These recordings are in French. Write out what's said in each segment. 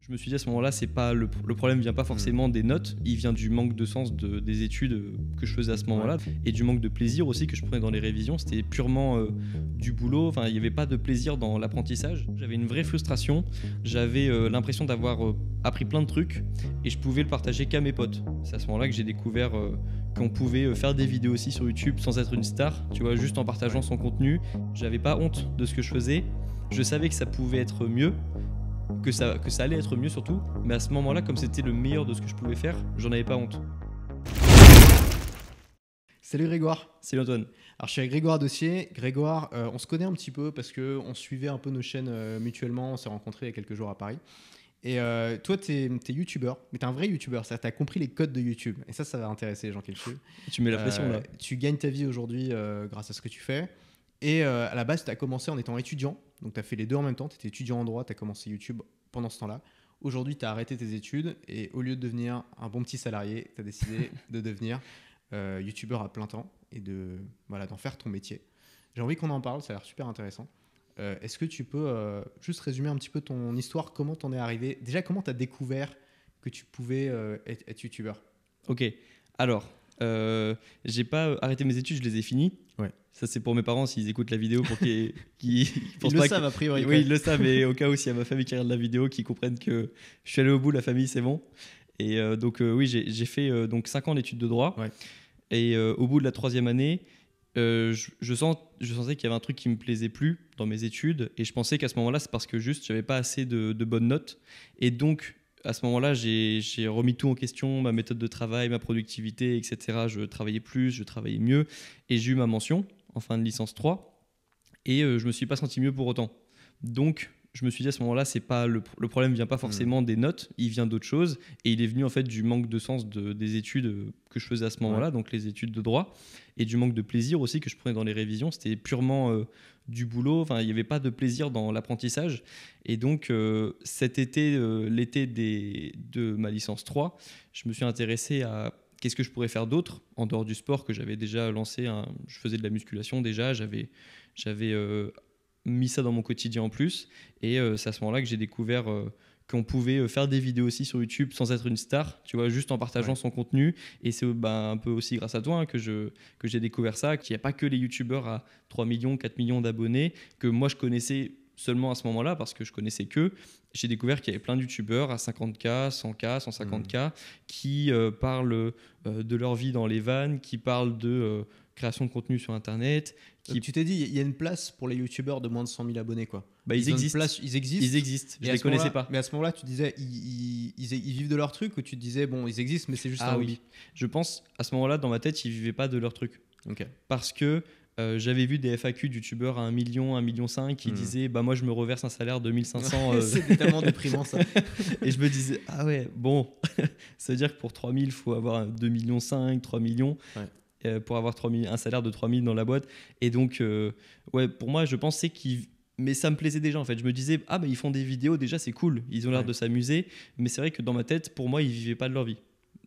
Je me suis dit à ce moment-là, c'est pas le problème vient pas forcément des notes, il vient du manque de sens des études que je faisais à ce moment-là et du manque de plaisir aussi que je prenais dans les révisions. C'était purement du boulot, enfin il n'y avait pas de plaisir dans l'apprentissage. J'avais une vraie frustration, j'avais l'impression d'avoir appris plein de trucs et je pouvais le partager qu'à mes potes. C'est à ce moment-là que j'ai découvert qu'on pouvait faire des vidéos aussi sur YouTube sans être une star, tu vois, juste en partageant son contenu. J'avais pas honte de ce que je faisais, je savais que ça pouvait être mieux. Que ça allait être mieux surtout, mais à ce moment-là, comme c'était le meilleur de ce que je pouvais faire, j'en avais pas honte. Salut Grégoire. Salut Antoine. Alors je suis avec Grégoire Dossier. Grégoire, on se connaît un petit peu parce qu'on suivait un peu nos chaînes mutuellement, on s'est rencontrés il y a quelques jours à Paris. Et toi, tu es youtubeur, mais tu es un vrai youtubeur, c'est-à-dire que tu as compris les codes de YouTube. Et ça va intéresser les gens qui le suivent. Tu mets la pression là. Tu gagnes ta vie aujourd'hui grâce à ce que tu fais. Et à la base, tu as commencé en étant étudiant. Donc tu as fait les deux en même temps. Tu étais étudiant en droit, tu as commencé YouTube pendant ce temps-là. Aujourd'hui, tu as arrêté tes études et au lieu de devenir un bon petit salarié, tu as décidé de devenir youtubeur à plein temps et d'en faire ton métier. J'ai envie qu'on en parle, ça a l'air super intéressant. Est-ce que tu peux juste résumer un petit peu ton histoire, comment t'en es arrivé? Déjà, comment tu as découvert que tu pouvais être youtubeur? Ok, alors, j'ai pas arrêté mes études, je les ai finies. Ouais. Ça, c'est pour mes parents s'ils écoutent la vidéo pour qu'ils pensent Ils pas le savent a priori. Oui, ils le savent, mais au cas où s'il y a ma famille qui regarde la vidéo, qu'ils comprennent que je suis allé au bout, la famille, c'est bon. Et donc, oui, j'ai fait donc 5 ans d'études de droit. Ouais. Et au bout de la 3e année, je sentais qu'il y avait un truc qui me plaisait plus dans mes études. Et je pensais qu'à ce moment-là, c'est parce que juste, j'avais pas assez de bonnes notes. Et donc, à ce moment-là, j'ai remis tout en question, ma méthode de travail, ma productivité, etc. Je travaillais plus, je travaillais mieux. Et j'ai eu ma mention en fin de licence 3. Et je me suis pas senti mieux pour autant. Donc, je me suis dit à ce moment-là, c'est pas le problème vient pas forcément des notes, il vient d'autre chose. Et il est venu en fait du manque de sens des études que je faisais à ce moment-là, donc les études de droit, et du manque de plaisir aussi que je prenais dans les révisions. C'était purement du boulot, enfin il n'y avait pas de plaisir dans l'apprentissage. Et donc cet été, l'été de ma licence 3, je me suis intéressé à qu'est-ce que je pourrais faire d'autre en dehors du sport que j'avais déjà lancé. Je faisais de la musculation déjà, j'avais mis ça dans mon quotidien en plus. Et c'est à ce moment-là que j'ai découvert qu'on pouvait faire des vidéos aussi sur YouTube sans être une star, tu vois, juste en partageant son contenu. Et c'est un peu aussi grâce à toi hein, que j'ai découvert ça, qu'il n'y a pas que les YouTubeurs à 3 millions, 4 millions d'abonnés, que moi je connaissais seulement à ce moment-là parce que je connaissais que. J'ai découvert qu'il y avait plein de YouTubeurs à 50K, 100K, 150K qui parlent de leur vie dans les vannes, qui parlent de création de contenu sur Internet. Donc, tu t'es dit, il y a une place pour les youtubeurs de moins de 100 000 abonnés, quoi. Ils existent. Ils existent. Ils existent. Je ne les connaissais pas. Mais à ce moment-là, tu disais, ils vivent de leur truc ou tu te disais, bon, ils existent, mais c'est juste un hobby? Oui. Je pense, à ce moment-là, dans ma tête, ils ne vivaient pas de leur truc. Okay. Parce que j'avais vu des FAQ de youtubeurs à 1 million, 1,5 million qui disaient moi je me reverse un salaire de 1500. C'est tellement déprimant ça. Et je me disais ah ouais, bon, ça veut dire que pour 3000, il faut avoir 2,5 millions, 3 millions. Ouais. Pour avoir un salaire de 3000 dans la boîte. Et donc, ouais, pour moi, je pensais mais ça me plaisait déjà en fait. Je me disais, ah bah ils font des vidéos, déjà c'est cool, ils ont l'air de s'amuser. Mais c'est vrai que dans ma tête, pour moi, ils vivaient pas de leur vie,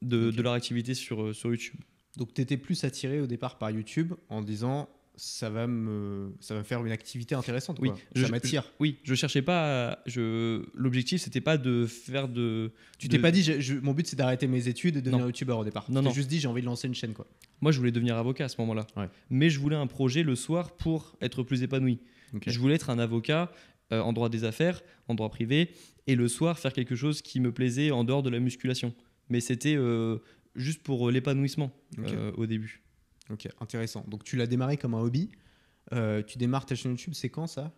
de leur activité sur YouTube. Donc tu étais plus attiré au départ par YouTube en disant, ça va me faire une activité intéressante, quoi. Oui, ça m'attire. Je cherchais pas. L'objectif, c'était pas de faire de. Tu t'es pas dit, mon but c'est d'arrêter mes études et de devenir youtubeur au départ. Non, tu t'es juste dit, j'ai envie de lancer une chaîne, quoi. Moi, je voulais devenir avocat à ce moment-là. Ouais. Mais je voulais un projet le soir pour être plus épanoui. Okay. Je voulais être un avocat en droit des affaires, en droit privé, et le soir faire quelque chose qui me plaisait en dehors de la musculation. Mais c'était juste pour l'épanouissement au début. Ok, intéressant. Donc tu l'as démarré comme un hobby. Tu démarres ta chaîne YouTube, c'est quand ça?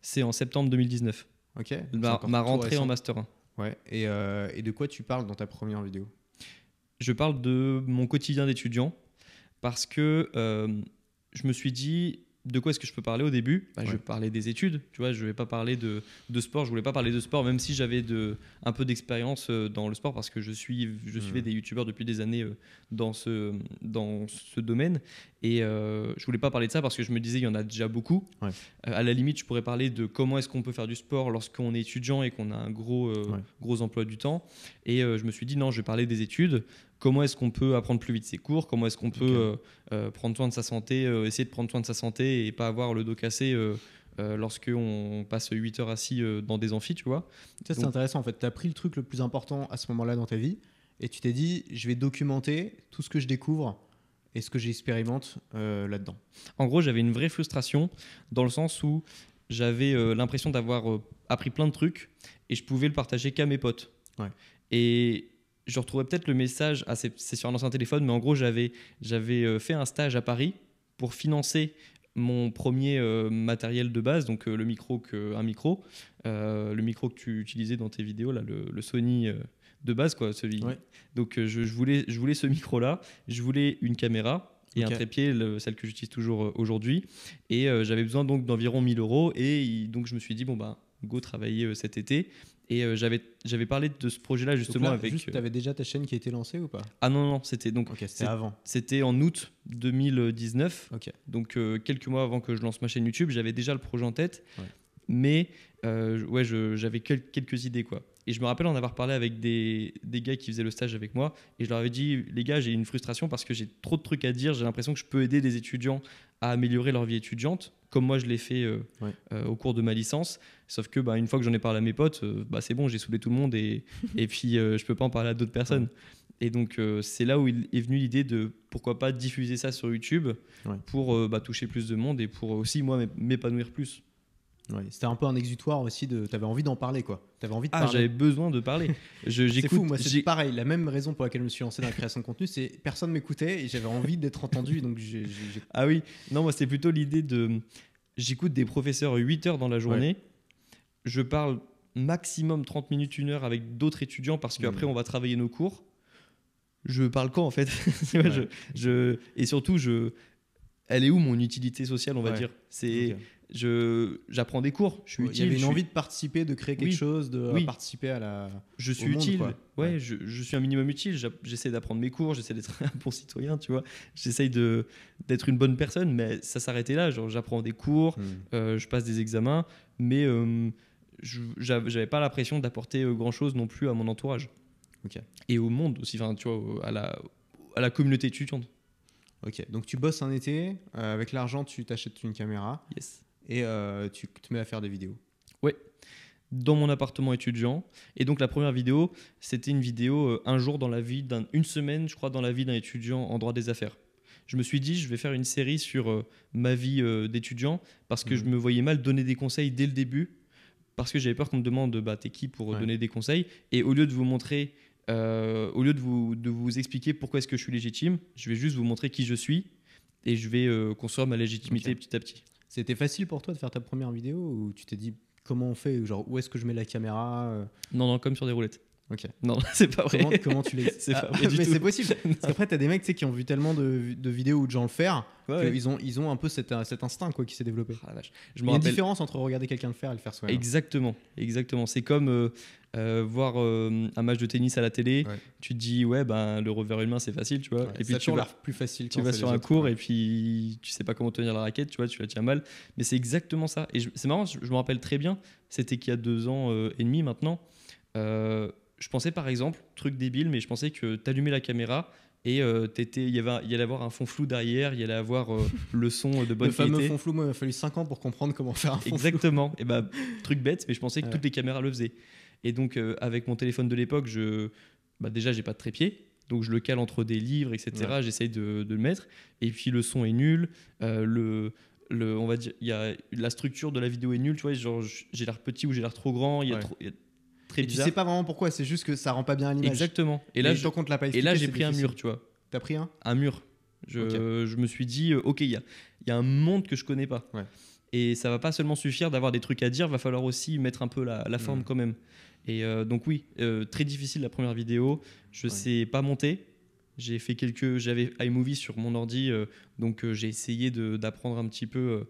C'est en septembre 2019. Ok. Ma rentrée en Master 1. Ouais. Et de quoi tu parles dans ta première vidéo? Je parle de mon quotidien d'étudiant parce que je me suis dit de quoi est-ce que je peux parler au début. Je vais parler des études, tu vois, je vais pas parler de sport, je voulais pas parler de sport même si j'avais un peu d'expérience dans le sport parce que je suivais des youtubeurs depuis des années dans ce domaine et je voulais pas parler de ça parce que je me disais il y en a déjà beaucoup. À la limite, je pourrais parler de comment est-ce qu'on peut faire du sport lorsqu'on est étudiant et qu'on a un gros emploi du temps et je me suis dit non, je vais parler des études. Comment est-ce qu'on peut apprendre plus vite ses cours? Comment est-ce qu'on peut prendre soin de sa santé, essayer de prendre soin de sa santé et pas avoir le dos cassé lorsqu'on passe 8 heures assis dans des amphis, tu vois. Ça, c'est Donc- intéressant en fait. Tu as pris le truc le plus important à ce moment-là dans ta vie et tu t'es dit, je vais documenter tout ce que je découvre et ce que j'expérimente là-dedans. En gros, j'avais une vraie frustration dans le sens où j'avais l'impression d'avoir appris plein de trucs et je pouvais le partager qu'à mes potes. Ouais. Et je retrouvais peut-être le message, c'est sur un ancien téléphone, mais en gros, j'avais fait un stage à Paris pour financer mon premier matériel de base, donc le micro que tu utilisais dans tes vidéos, là, le Sony de base, quoi, celui. Ouais. Donc je voulais ce micro-là, je voulais une caméra et Ok. un trépied, celle que j'utilise toujours aujourd'hui. Et j'avais besoin donc d'environ 1000 euros. Et donc je me suis dit, bon, bah, go travailler cet été. Et j'avais parlé de ce projet-là justement Donc là, avec. juste, tu avais déjà ta chaîne qui a été lancée ou pas? Ah non, non, c'était donc. Ok, c'était avant. C'était en août 2019. Ok. Donc quelques mois avant que je lance ma chaîne YouTube, j'avais déjà le projet en tête. Ouais. Mais ouais, j'avais quelques idées, quoi. Et je me rappelle en avoir parlé avec des gars qui faisaient le stage avec moi. Et je leur avais dit, les gars, j'ai une frustration parce que j'ai trop de trucs à dire. J'ai l'impression que je peux aider des étudiants à améliorer leur vie étudiante, comme moi je l'ai fait au cours de ma licence. Sauf que une fois que j'en ai parlé à mes potes, c'est bon, j'ai saoulé tout le monde et puis je peux pas en parler à d'autres personnes. Ouais. Et donc c'est là où est venue l'idée de pourquoi pas diffuser ça sur YouTube pour toucher plus de monde et pour aussi moi m'épanouir plus. Ouais, c'était un peu un exutoire aussi. T'avais envie d'en parler, quoi. T'avais envie de Ah, parler. j'avais besoin de parler. C'est fou, moi c'est pareil. La même raison pour laquelle je me suis lancé dans la création de contenu, c'est personne m'écoutait et j'avais envie d'être entendu. Donc Ah oui, non, moi c'était plutôt l'idée de. J'écoute des professeurs 8 heures dans la journée. Je parle maximum 30 minutes, 1 heure avec d'autres étudiants parce qu'après on va travailler nos cours. Je parle quand en fait? Tu vois, et surtout, elle est où mon utilité sociale, on va dire? C'est. Ok. J'apprends des cours, je suis utile. Il y avait une envie de participer, de créer quelque chose, de participer à la. Je suis au monde, utile, quoi. ouais. Je suis un minimum utile. J'essaie d'apprendre mes cours, j'essaie d'être un bon citoyen, tu vois. J'essaie d'être une bonne personne, mais ça s'arrêtait là. Genre, j'apprends des cours, je passe des examens, mais j'avais pas l'impression d'apporter grand chose non plus à mon entourage. Ok. Et au monde aussi, enfin, tu vois, à la communauté étudiante. Ok, donc tu bosses un été, avec l'argent tu t'achètes une caméra Yes. et tu te mets à faire des vidéos. Ouais. Dans mon appartement étudiant. Et donc la première vidéo, c'était une vidéo un jour dans la vie une semaine, je crois, dans la vie d'un étudiant en droit des affaires. Je me suis dit, je vais faire une série sur ma vie d'étudiant parce que je me voyais mal donner des conseils dès le début parce que j'avais peur qu'on me demande t'es qui pour donner des conseils. Et au lieu de vous montrer, au lieu de vous expliquer pourquoi est-ce que je suis légitime, je vais juste vous montrer qui je suis et je vais construire ma légitimité petit à petit. C'était facile pour toi de faire ta première vidéo ou tu t'es dit comment on fait, genre où est-ce que je mets la caméra? Non, comme sur des roulettes. Ok. Non, c'est pas vrai. Comment tu l'as C'est pas vrai du mais tout. c'est possible. Parce qu'après, t'as des mecs qui ont vu tellement de vidéos ou de gens le faire Ouais. qu'ils ont un peu cet instinct qui s'est développé. Ah, la vache. Il Je me y a une rappelle. différence entre regarder quelqu'un le faire et le faire soi-même. Exactement. C'est comme voir un match de tennis à la télé. Ouais. Tu te dis, le revers humain, c'est facile, tu vois. Ouais, et puis ça a toujours l'air plus facile. tu vas sur un cours et puis tu sais pas comment tenir la raquette, tu vois, tu la tiens mal. Mais c'est exactement ça. Et c'est marrant, je me rappelle très bien, c'était qu'il y a 2 ans et demi maintenant. Je pensais par exemple, truc débile, mais je pensais que t'allumais la caméra et il y allait avoir un fond flou derrière, il y allait avoir le son de bonne le fameux qualité. fond flou, moi il m'a fallu 5 ans pour comprendre comment faire un fond Exactement. Et truc bête, mais je pensais que Ouais. toutes les caméras le faisaient. Et donc avec mon téléphone de l'époque, déjà j'ai pas de trépied, donc je le cale entre des livres, etc. Ouais. J'essaye de le mettre. Et puis le son est nul. On va dire, la structure de la vidéo est nulle. Tu vois, genre j'ai l'air petit ou j'ai l'air trop grand. Il y a très Et tu bizarre. sais pas vraiment pourquoi, c'est juste que ça rend pas bien à l'image. Exactement. Et Mais là, tant qu'on te l'a pas et expliqué, là c'est j'ai pris un difficile. mur, tu vois. T'as pris un? Un mur. Je me suis dit, ok, il y a un monde que je connais pas. Ouais. Et ça va pas seulement suffire d'avoir des trucs à dire, va falloir aussi mettre un peu la forme quand même. Et donc oui, très difficile la première vidéo. Je sais pas monter. J'avais iMovie sur mon ordi, donc j'ai essayé d'apprendre un petit peu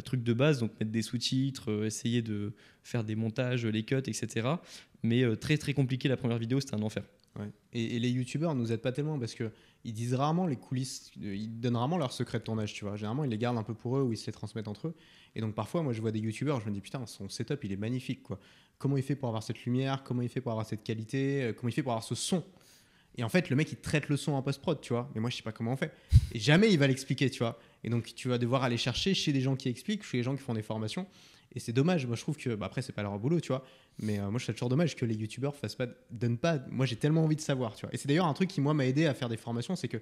trucs de base, donc mettre des sous-titres, essayer de faire des montages, les cuts, etc. Mais très très compliqué la première vidéo, c'était un enfer. Ouais. Et les youtubeurs nous aident pas tellement parce que ils disent rarement les coulisses, ils donnent rarement leurs secrets de tournage, tu vois. Généralement, ils les gardent un peu pour eux ou ils se les transmettent entre eux. Et donc parfois, moi, je vois des youtubeurs, je me dis putain, son setup, il est magnifique, quoi. Comment il fait pour avoir cette lumière? Comment il fait pour avoir cette qualité? Comment il fait pour avoir ce son? Et en fait, le mec, il traite le son en post-prod, tu vois. Mais moi, je sais pas comment on fait. Et jamais il va l'expliquer, tu vois. Et donc, tu vas devoir aller chercher chez des gens qui expliquent, chez des gens qui font des formations. Et c'est dommage, moi je trouve que, bah, après c'est pas leur boulot, tu vois, mais moi je trouve ça toujours dommage que les youtubeurs donnent pas, moi j'ai tellement envie de savoir, tu vois. Et c'est d'ailleurs un truc qui moi m'a aidé à faire des formations, c'est que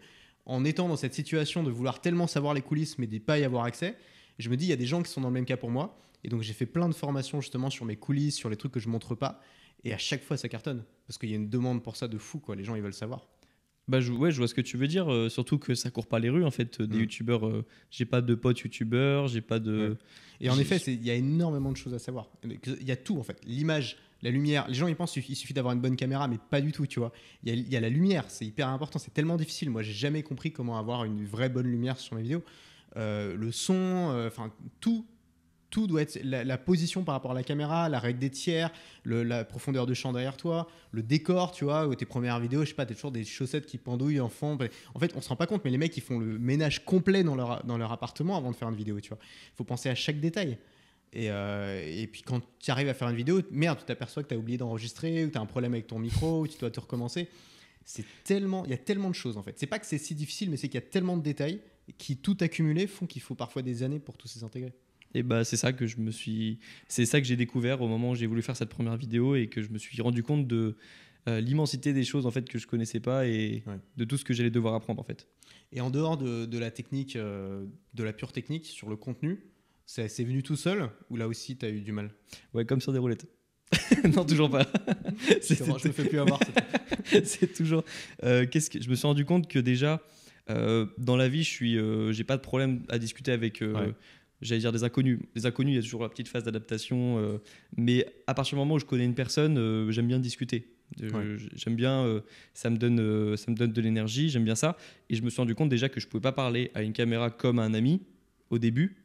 en étant dans cette situation de vouloir tellement savoir les coulisses mais de pas y avoir accès, je me dis il y a des gens qui sont dans le même cas pour moi, et donc j'ai fait plein de formations justement sur mes coulisses, sur les trucs que je montre pas, et à chaque fois ça cartonne, parce qu'il y a une demande pour ça de fou, quoi, les gens ils veulent savoir. Bah, ouais, je vois ce que tu veux dire, surtout que ça court pas les rues en fait, des youtubeurs. J'ai pas de potes youtubeurs, j'ai pas de. Ouais. Et en effet, il y a énormément de choses à savoir. Il y a tout en fait. L'image, la lumière. Les gens ils pensent qu'il suffit d'avoir une bonne caméra, mais pas du tout, tu vois. Il y a la lumière, c'est hyper important. C'est tellement difficile. Moi, j'ai jamais compris comment avoir une vraie bonne lumière sur mes vidéos. Le son, enfin tout. Tout doit être la position par rapport à la caméra, la règle des tiers, la profondeur de champ derrière toi, le décor, tu vois, ou tes premières vidéos, je sais pas, t'as toujours des chaussettes qui pendouillent en fond. En fait, on se rend pas compte, mais les mecs, ils font le ménage complet dans leur appartement avant de faire une vidéo, tu vois. Il faut penser à chaque détail. Et puis quand tu arrives à faire une vidéo, merde, tu t'aperçois que tu as oublié d'enregistrer, ou tu as un problème avec ton micro, ou tu dois te recommencer. Il y a tellement de choses en fait. C'est pas que c'est si difficile, mais c'est qu'il y a tellement de détails qui, tout accumulés, font qu'il faut parfois des années pour tous les intégrer. Et bah, c'est ça que j'ai découvert au moment où j'ai voulu faire cette première vidéo et que je me suis rendu compte de l'immensité des choses en fait que je connaissais pas et de tout ce que j'allais devoir apprendre en fait. Et en dehors de la technique, de la pure technique sur le contenu, c'est venu tout seul ou là aussi tu as eu du mal? Ouais, comme sur des roulettes. Non, toujours pas. Je me fais plus avoir. C'est toujours. Je me suis rendu compte que déjà, dans la vie, j'ai pas de problème à discuter avec. J'allais dire des inconnus. Les inconnus, il y a toujours la petite phase d'adaptation. Mais à partir du moment où je connais une personne, j'aime bien discuter. J'aime bien, ça me donne de l'énergie, j'aime bien ça. Et je me suis rendu compte déjà que je pouvais pas parler à une caméra comme à un ami au début.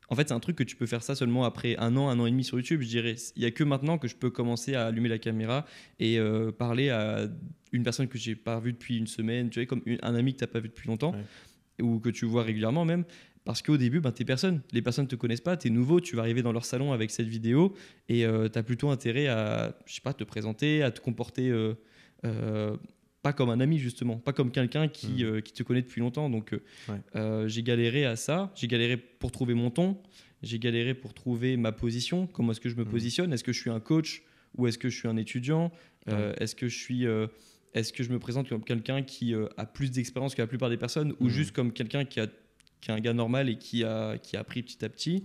En fait, c'est un truc que tu peux faire ça seulement après un an et demi sur YouTube, je dirais. Il n'y a que maintenant que je peux commencer à allumer la caméra et parler à une personne que j'ai pas vue depuis une semaine, tu vois, comme un ami que tu n'as pas vu depuis longtemps, ou que tu vois régulièrement même. Parce qu'au début, t'es personne. Les personnes ne te connaissent pas, tu es nouveau, tu vas arriver dans leur salon avec cette vidéo et tu as plutôt intérêt à, je sais pas, te présenter, à te comporter pas comme un ami justement, pas comme quelqu'un qui te connaît depuis longtemps. Donc j'ai galéré à ça, j'ai galéré pour trouver mon ton, j'ai galéré pour trouver ma position, comment est-ce que je me positionne, est-ce que je suis un coach ou est-ce que je suis un étudiant, est-ce que je me présente comme quelqu'un qui a plus d'expérience que la plupart des personnes ou juste comme quelqu'un qui est un gars normal et qui a appris petit à petit.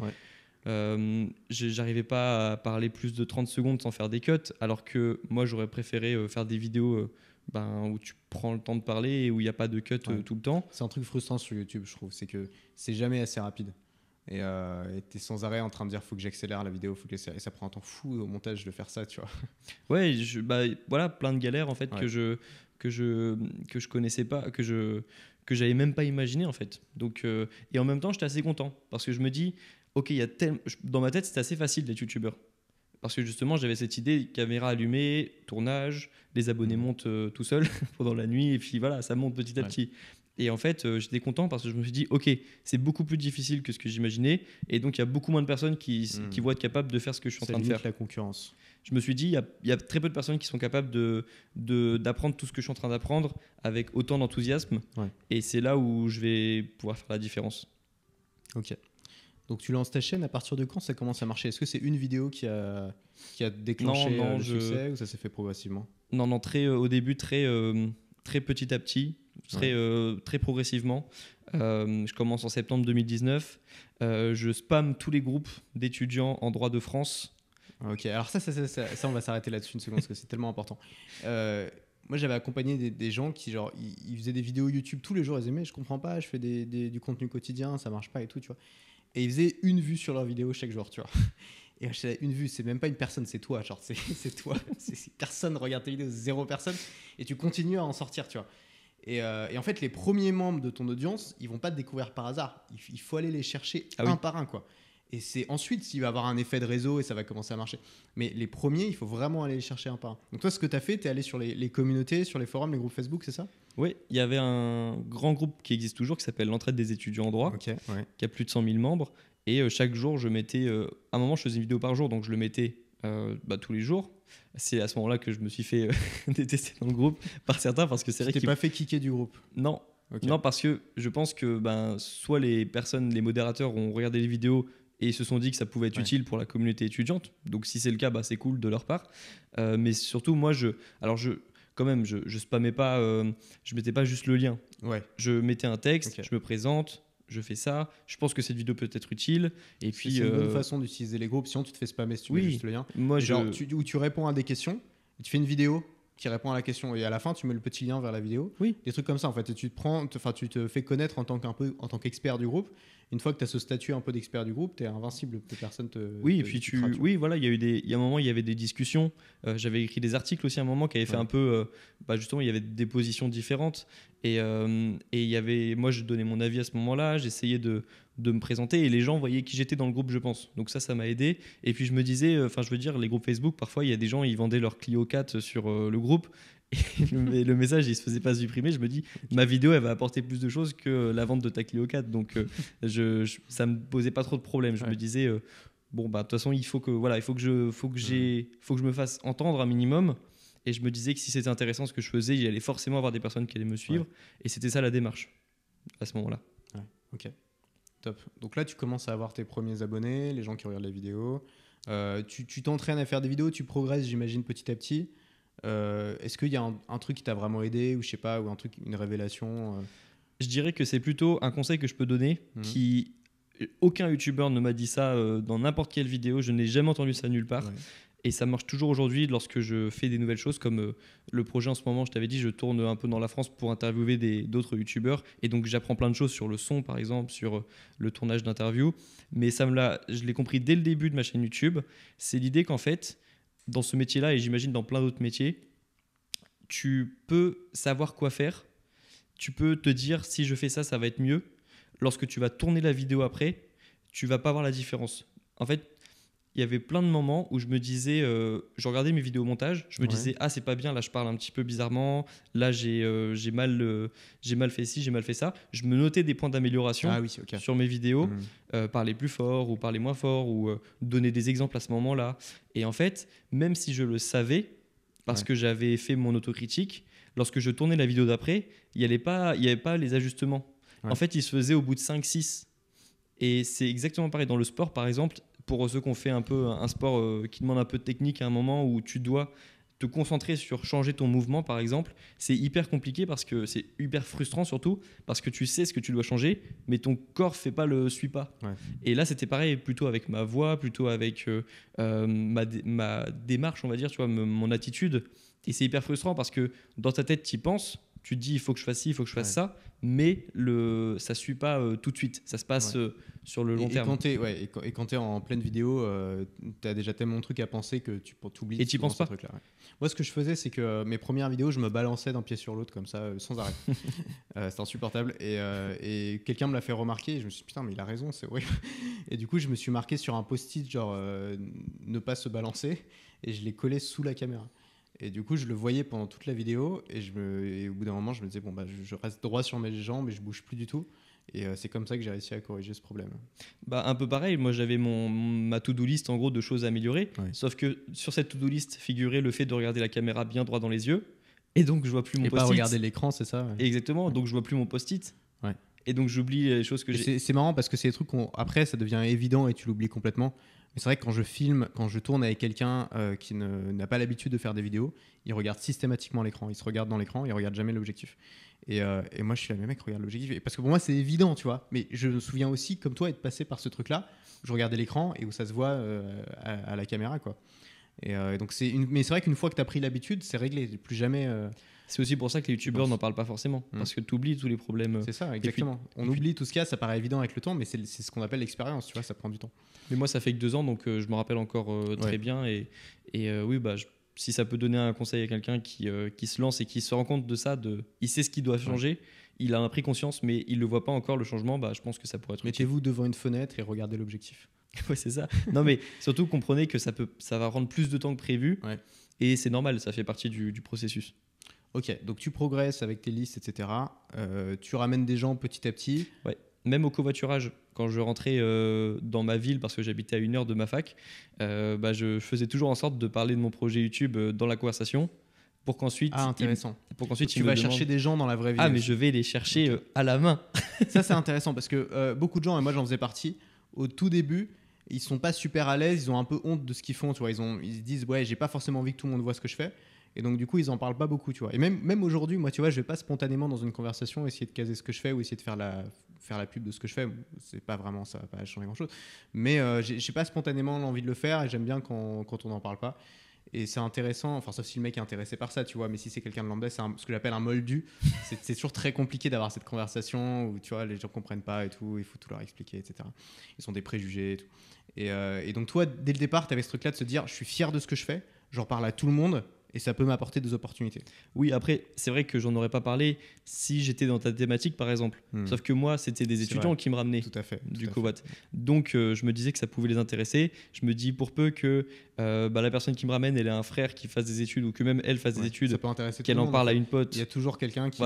J'arrivais pas à parler plus de 30 secondes sans faire des cuts, alors que moi j'aurais préféré faire des vidéos où tu prends le temps de parler et où il n'y a pas de cut tout le temps. C'est un truc frustrant sur YouTube, je trouve, c'est que c'est jamais assez rapide. Et tu es sans arrêt en train de dire faut que j'accélère la vidéo, et ça prend un temps fou au montage de faire ça, tu vois. Ouais, voilà, plein de galères en fait que je connaissais pas, que j'avais même pas imaginé en fait. Donc, et en même temps, j'étais assez content parce que je me dis, ok, dans ma tête, c'était assez facile d'être youtubeur. Parce que justement, j'avais cette idée, caméra allumée, tournage, les abonnés montent tout seuls pendant la nuit, et puis voilà, ça monte petit à petit. Et en fait, j'étais content parce que je me suis dit, ok, c'est beaucoup plus difficile que ce que j'imaginais, et donc il y a beaucoup moins de personnes qui vont être capables de faire ce que je suis en train de faire. La concurrence. Je me suis dit, il y a très peu de personnes qui sont capables d'apprendre tout ce que je suis en train d'apprendre avec autant d'enthousiasme, et c'est là où je vais pouvoir faire la différence. Ok. Donc tu lances ta chaîne, à partir de quand ça commence à marcher? Est-ce que c'est une vidéo qui a déclenché le succès ou ça s'est fait progressivement? Non, au début, très petit à petit, très progressivement. Je commence en septembre 2019. Je spamme tous les groupes d'étudiants en droit de France. Ok, alors ça on va s'arrêter là-dessus une seconde parce que c'est tellement important. Moi, j'avais accompagné des gens qui, genre, ils faisaient des vidéos YouTube tous les jours. Ils disaient, mais je comprends pas, je fais du contenu quotidien, ça marche pas et tout, tu vois. Et ils faisaient une vue sur leur vidéo chaque jour, tu vois. Et je disais, une vue, c'est même pas une personne, c'est toi, genre, c'est toi. Personne regarde tes vidéos, 0 personne. Et tu continues à en sortir, tu vois. Et en fait, les premiers membres de ton audience, ils vont pas te découvrir par hasard. Il faut aller les chercher un par un, quoi. Et c'est ensuite s'il va avoir un effet de réseau et ça va commencer à marcher. Mais les premiers, il faut vraiment aller les chercher un par un. Donc toi, ce que tu as fait, tu es allé sur les communautés, sur les forums, les groupes Facebook, c'est ça? Oui, il y avait un grand groupe qui existe toujours qui s'appelle l'Entraide des étudiants en droit, qui a plus de 100 000 membres. Et chaque jour, je mettais... à un moment, je faisais une vidéo par jour, donc je le mettais tous les jours. C'est à ce moment-là que je me suis fait détester dans le groupe par certains parce que c'est vrai qu'ils... Tu t'es pas fait kicker du groupe? Non. Okay. Non, parce que je pense que soit les modérateurs ont regardé les vidéos et ils se sont dit que ça pouvait être utile pour la communauté étudiante. Donc si c'est le cas, bah, c'est cool de leur part. Mais surtout, moi, quand même, je spammais pas, je mettais pas juste le lien. Ouais. Je mettais un texte, je me présente, je fais ça. Je pense que cette vidéo peut être utile. Et puis, c'est une bonne façon d'utiliser les groupes. Sinon, tu te fais spammer si tu mets juste le lien. Moi, où tu réponds à des questions, et tu fais une vidéo qui répond à la question et à la fin tu mets le petit lien vers la vidéo. Oui. Des trucs comme ça en fait. Et tu te fais connaître en tant qu'expert du groupe. Une fois que tu as ce statut un peu d'expert du groupe, tu es invincible, personne te. Oui, et puis oui, voilà, il y a un moment, il y avait des discussions. J'avais écrit des articles aussi à un moment qui avaient fait un peu. Justement, il y avait des positions différentes. Et il y avait. Moi, je donnais mon avis à ce moment-là. J'essayais de me présenter et les gens voyaient qui j'étais dans le groupe, je pense. Donc ça m'a aidé. Et puis je me disais, je veux dire, les groupes Facebook, parfois, il y a des gens, ils vendaient leur Clio 4 sur le groupe. Et le message, il se faisait pas supprimer. Je me dis, ma vidéo, elle va apporter plus de choses que la vente de ta Clio 4. Donc, ça me posait pas trop de problèmes. Je me disais, bon, bah, de toute façon, il faut que je me fasse entendre un minimum. Et je me disais que si c'était intéressant ce que je faisais, il allait forcément avoir des personnes qui allaient me suivre. Et c'était ça la démarche à ce moment-là. Ouais, ok. Top. Donc là, tu commences à avoir tes premiers abonnés, les gens qui regardent les vidéos. Tu t'entraînes à faire des vidéos, tu progresses, j'imagine, petit à petit. Est-ce qu'il y a un truc qui t'a vraiment aidé ou je sais pas, ou un truc, une révélation Je dirais que c'est plutôt un conseil que je peux donner qui aucun youtubeur ne m'a dit ça dans n'importe quelle vidéo, je n'ai jamais entendu ça nulle part. Et ça marche toujours aujourd'hui lorsque je fais des nouvelles choses comme le projet en ce moment, je t'avais dit, je tourne un peu dans la France pour interviewer d'autres youtubeurs et donc j'apprends plein de choses sur le son par exemple, sur le tournage d'interviews, mais je l'ai compris dès le début de ma chaîne YouTube, c'est l'idée qu'en fait dans ce métier-là, et j'imagine dans plein d'autres métiers, tu peux savoir quoi faire. Tu peux te dire, si je fais ça, ça va être mieux. Lorsque tu vas tourner la vidéo après, tu vas pas voir la différence. En fait, il y avait plein de moments où je me disais, je regardais mes vidéos montage, je me disais, ah, c'est pas bien, là je parle un petit peu bizarrement, là j'ai mal fait ci, j'ai mal fait ça. Je me notais des points d'amélioration sur mes vidéos, parler plus fort ou parler moins fort ou donner des exemples à ce moment-là. Et en fait, même si je le savais, parce que j'avais fait mon autocritique, lorsque je tournais la vidéo d'après, il n'y avait pas les ajustements. En fait, ils se faisaient au bout de 5-6. Et c'est exactement pareil dans le sport, par exemple. Pour ceux qui ont fait un peu un sport qui demande un peu de technique à un moment où tu dois te concentrer sur changer ton mouvement, par exemple, c'est hyper compliqué parce que c'est hyper frustrant surtout parce que tu sais ce que tu dois changer, mais ton corps suit pas. Et là, c'était pareil plutôt avec ma voix, plutôt avec ma démarche, on va dire, tu vois, mon attitude. Et c'est hyper frustrant parce que dans ta tête, tu y penses, tu te dis il faut que je fasse ci, il faut que je fasse ça, mais ça ne suit pas tout de suite. Ça se passe sur le long terme. Et quand tu es en pleine vidéo, tu as déjà tellement de trucs à penser que tu t'oublies. Et tu penses pas. Moi, ce que je faisais, c'est que mes premières vidéos, je me balançais d'un pied sur l'autre comme ça, sans arrêt. C'était insupportable. Et quelqu'un me l'a fait remarquer. Et je me suis dit, putain, mais il a raison, c'est horrible. Et du coup, je me suis marqué sur un post-it, genre ne pas se balancer. Et je l'ai collé sous la caméra. Et du coup, je le voyais pendant toute la vidéo et au bout d'un moment, je me disais, bon, bah, je reste droit sur mes jambes et je bouge plus du tout. Et c'est comme ça que j'ai réussi à corriger ce problème. Bah, un peu pareil, moi j'avais ma to-do list en gros de choses à améliorer. Sauf que sur cette to-do list figurait le fait de regarder la caméra bien droit dans les yeux. Et donc je vois plus mon post-it. Et pas regarder l'écran, c'est ça Exactement, donc je vois plus mon post-it. Et donc j'oublie les choses que j'ai. C'est marrant parce que c'est des trucs après ça devient évident et tu l'oublies complètement. Mais c'est vrai que quand je filme, quand je tourne avec quelqu'un qui n'a pas l'habitude de faire des vidéos, il regarde systématiquement l'écran. Il se regarde dans l'écran, il regarde jamais l'objectif. Et moi, je suis là, mais mec, regarde l'objectif. Parce que pour moi, c'est évident, tu vois. Mais je me souviens aussi, comme toi, être passé par ce truc-là, où je regardais l'écran et où ça se voit à la caméra, quoi. Et donc mais c'est vrai qu'une fois que tu as pris l'habitude, c'est réglé. Plus jamais. C'est aussi pour ça que les youtubeurs n'en parlent pas forcément, parce que tu oublies tous les problèmes. C'est ça, exactement. On oublie tout ce qu'il y a, ça paraît évident avec le temps, mais c'est ce qu'on appelle l'expérience, tu vois, ça prend du temps. Mais moi, ça fait que 2 ans, donc je me rappelle encore très bien. Et oui, bah, si ça peut donner un conseil à quelqu'un qui se lance et qui se rend compte de ça, il sait ce qu'il doit changer, il en a pris conscience, mais il ne le voit pas encore, le changement, bah, je pense que ça pourrait être Mettez-vous devant une fenêtre et regardez l'objectif. Ouais, c'est ça. Non, mais surtout, comprenez que ça va prendre plus de temps que prévu, et c'est normal, ça fait partie du processus. Ok, donc tu progresses avec tes listes, etc. Tu ramènes des gens petit à petit. Ouais. Même au covoiturage, quand je rentrais dans ma ville, parce que j'habitais à 1 heure de ma fac, je faisais toujours en sorte de parler de mon projet YouTube dans la conversation pour qu'ensuite. Ah, intéressant. Tu vas chercher des gens dans la vraie vie. Ah, mais je vais les chercher à la main. Ça, c'est intéressant parce que beaucoup de gens, et moi j'en faisais partie, au tout début, ils sont pas super à l'aise, ils ont un peu honte de ce qu'ils font, tu vois. Ils se disent, ouais, j'ai pas forcément envie que tout le monde voit ce que je fais. Et donc, du coup, ils en parlent pas beaucoup, tu vois. Et même aujourd'hui, moi, tu vois, je vais pas spontanément dans une conversation essayer de caser ce que je fais ou essayer de faire la pub de ce que je fais. C'est pas vraiment ça, va pas changer grand chose. Mais j'ai pas spontanément l'envie de le faire et j'aime bien quand on n'en parle pas. Et c'est intéressant, enfin, sauf si le mec est intéressé par ça, tu vois. Mais si c'est quelqu'un de lambda, c'est ce que j'appelle un moldu. C'est toujours très compliqué d'avoir cette conversation où, tu vois, les gens comprennent pas et tout, il faut tout leur expliquer, etc. Ils ont des préjugés et tout. Et donc, toi, dès le départ, tu avais ce truc-là de se dire, je suis fier de ce que je fais, j'en parle à tout le monde et ça peut m'apporter des opportunités. Oui, après, c'est vrai que j'en aurais pas parlé si j'étais dans ta thématique, par exemple. Sauf que moi, c'était des étudiants qui me ramenaient. Tout à fait. Du Covat. Donc, je me disais que ça pouvait les intéresser. Je me dis, pour peu que la personne qui me ramène, elle ait un frère qui fasse des études ou que même elle fasse des études, qu'elle en parle à une pote. Il y a toujours quelqu'un qui,